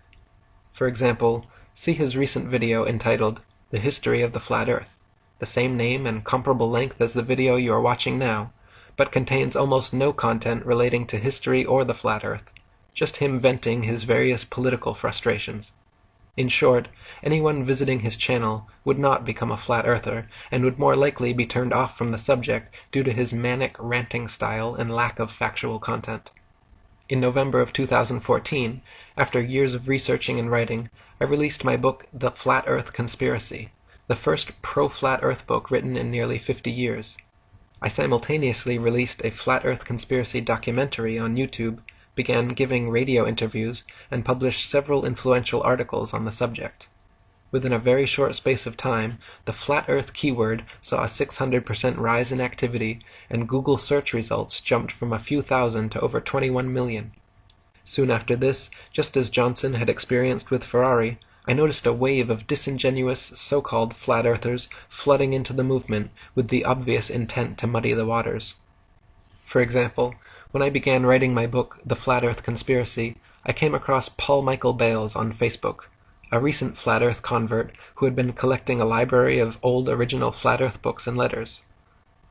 A: For example, see his recent video entitled The History of the Flat Earth, the same name and comparable length as the video you are watching now, but contains almost no content relating to history or the flat earth, just him venting his various political frustrations. In short, anyone visiting his channel would not become a flat earther, and would more likely be turned off from the subject due to his manic ranting style and lack of factual content. In November of 2014, after years of researching and writing, I released my book The Flat Earth Conspiracy, the first pro-flat earth book written in nearly 50 years. I simultaneously released a flat earth conspiracy documentary on YouTube, began giving radio interviews, and published several influential articles on the subject. Within a very short space of time, the flat earth keyword saw a 600% rise in activity, and Google search results jumped from a few thousand to over 21 million. Soon after this, just as Johnson had experienced with Ferrari, I noticed a wave of disingenuous so-called flat earthers flooding into the movement with the obvious intent to muddy the waters. For example, when I began writing my book, The Flat Earth Conspiracy, I came across Paul Michael Bales on Facebook, a recent flat earth convert who had been collecting a library of old original flat earth books and letters.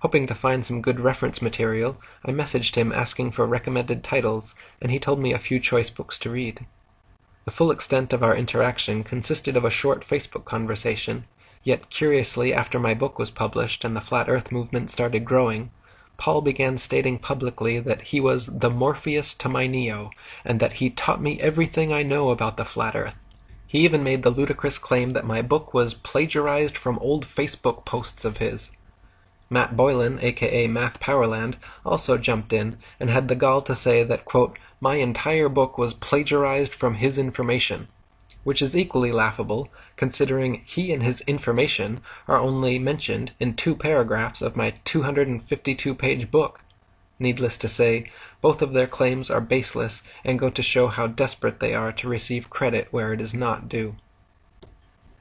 A: Hoping to find some good reference material, I messaged him asking for recommended titles, and he told me a few choice books to read. The full extent of our interaction consisted of a short Facebook conversation, yet curiously after my book was published and the flat earth movement started growing, Paul began stating publicly that he was the Morpheus to my Neo, and that he taught me everything I know about the flat earth. He even made the ludicrous claim that my book was plagiarized from old Facebook posts of his. Matt Boylan, aka Math Powerland, also jumped in and had the gall to say that, quote, my entire book was plagiarized from his information, which is equally laughable, considering he and his information are only mentioned in 2 paragraphs of my 252-page book. Needless to say, both of their claims are baseless and go to show how desperate they are to receive credit where it is not due.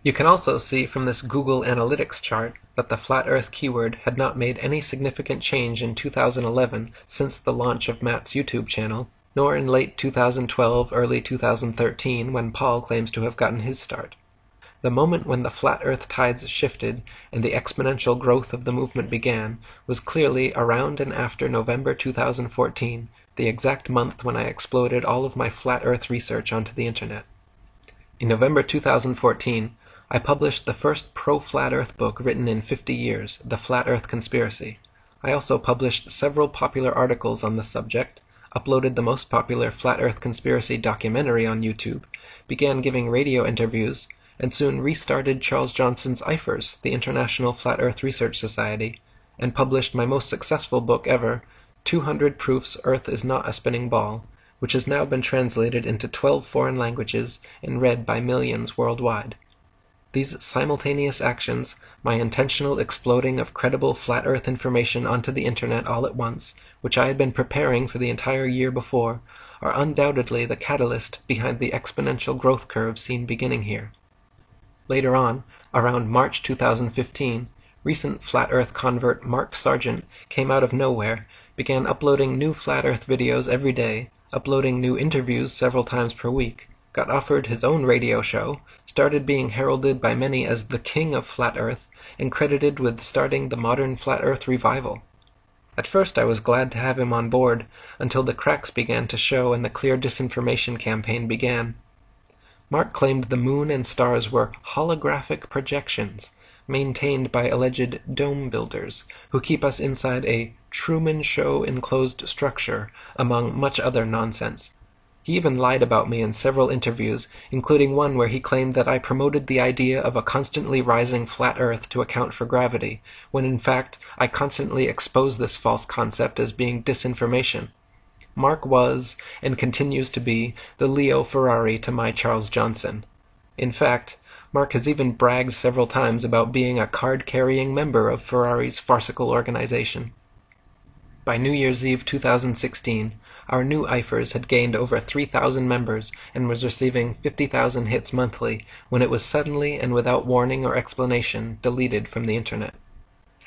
A: You can also see from this Google Analytics chart that the flat earth keyword had not made any significant change in 2011 since the launch of Matt's YouTube channel, nor in late 2012, early 2013 when Paul claims to have gotten his start. The moment when the flat earth tides shifted and the exponential growth of the movement began was clearly around and after November 2014, the exact month when I exploded all of my flat earth research onto the internet. In November 2014, I published the first pro-flat earth book written in 50 years, The Flat Earth Conspiracy. I also published several popular articles on the subject, uploaded the most popular flat earth conspiracy documentary on YouTube, began giving radio interviews, and soon restarted Charles Johnson's IFERS, the International Flat Earth Research Society, and published my most successful book ever, 200 Proofs Earth is Not a Spinning Ball, which has now been translated into 12 foreign languages and read by millions worldwide. These simultaneous actions, my intentional exploding of credible flat earth information onto the internet all at once, which I had been preparing for the entire year before, are undoubtedly the catalyst behind the exponential growth curve seen beginning here. Later on, around March 2015, recent flat earth convert Mark Sargent came out of nowhere, began uploading new flat earth videos every day, uploading new interviews several times per week, got offered his own radio show, started being heralded by many as the king of flat earth, and credited with starting the modern flat earth revival. At first I was glad to have him on board, until the cracks began to show and the clear disinformation campaign began. Mark claimed the moon and stars were holographic projections, maintained by alleged dome builders, who keep us inside a Truman Show enclosed structure, among much other nonsense. He even lied about me in several interviews, including one where he claimed that I promoted the idea of a constantly rising flat Earth to account for gravity, when in fact I constantly exposed this false concept as being disinformation. Mark was, and continues to be, the Leo Ferrari to my Charles Johnson. In fact, Mark has even bragged several times about being a card-carrying member of Ferrari's farcical organization. By New Year's Eve 2016, our new IFers had gained over 3,000 members and was receiving 50,000 hits monthly when it was suddenly and without warning or explanation deleted from the internet.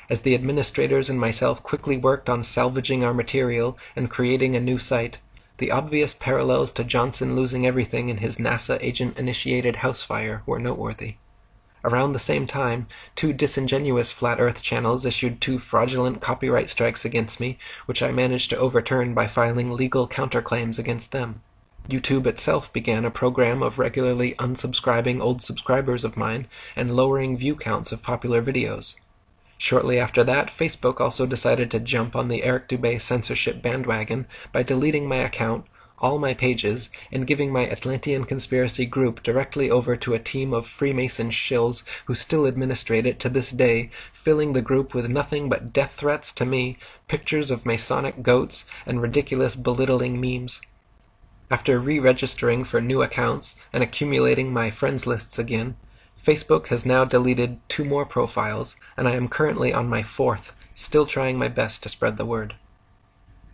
A: As the administrators and myself quickly worked on salvaging our material and creating a new site, the obvious parallels to Johnson losing everything in his NASA agent-initiated house fire were noteworthy. Around the same time, 2 disingenuous Flat Earth channels issued 2 fraudulent copyright strikes against me, which I managed to overturn by filing legal counterclaims against them. YouTube itself began a program of regularly unsubscribing old subscribers of mine and lowering view counts of popular videos. Shortly after that, Facebook also decided to jump on the Eric Dubay censorship bandwagon by deleting my account, all my pages, and giving my Atlantean conspiracy group directly over to a team of Freemason shills who still administrate it to this day, filling the group with nothing but death threats to me, pictures of Masonic goats, and ridiculous belittling memes. After re-registering for new accounts and accumulating my friends lists again, Facebook has now deleted 2 more profiles, and I am currently on my 4th, still trying my best to spread the word.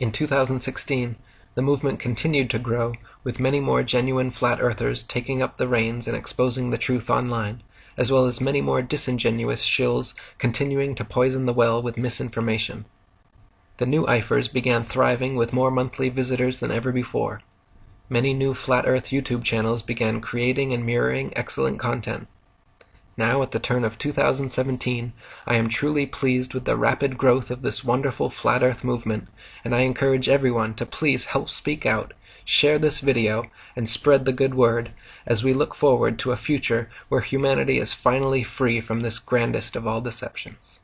A: In 2016, the movement continued to grow, with many more genuine flat earthers taking up the reins and exposing the truth online, as well as many more disingenuous shills continuing to poison the well with misinformation. The new IFers began thriving with more monthly visitors than ever before. Many new Flat Earth YouTube channels began creating and mirroring excellent content. Now, at the turn of 2017, I am truly pleased with the rapid growth of this wonderful Flat Earth movement, and I encourage everyone to please help speak out, share this video, and spread the good word, as we look forward to a future where humanity is finally free from this grandest of all deceptions.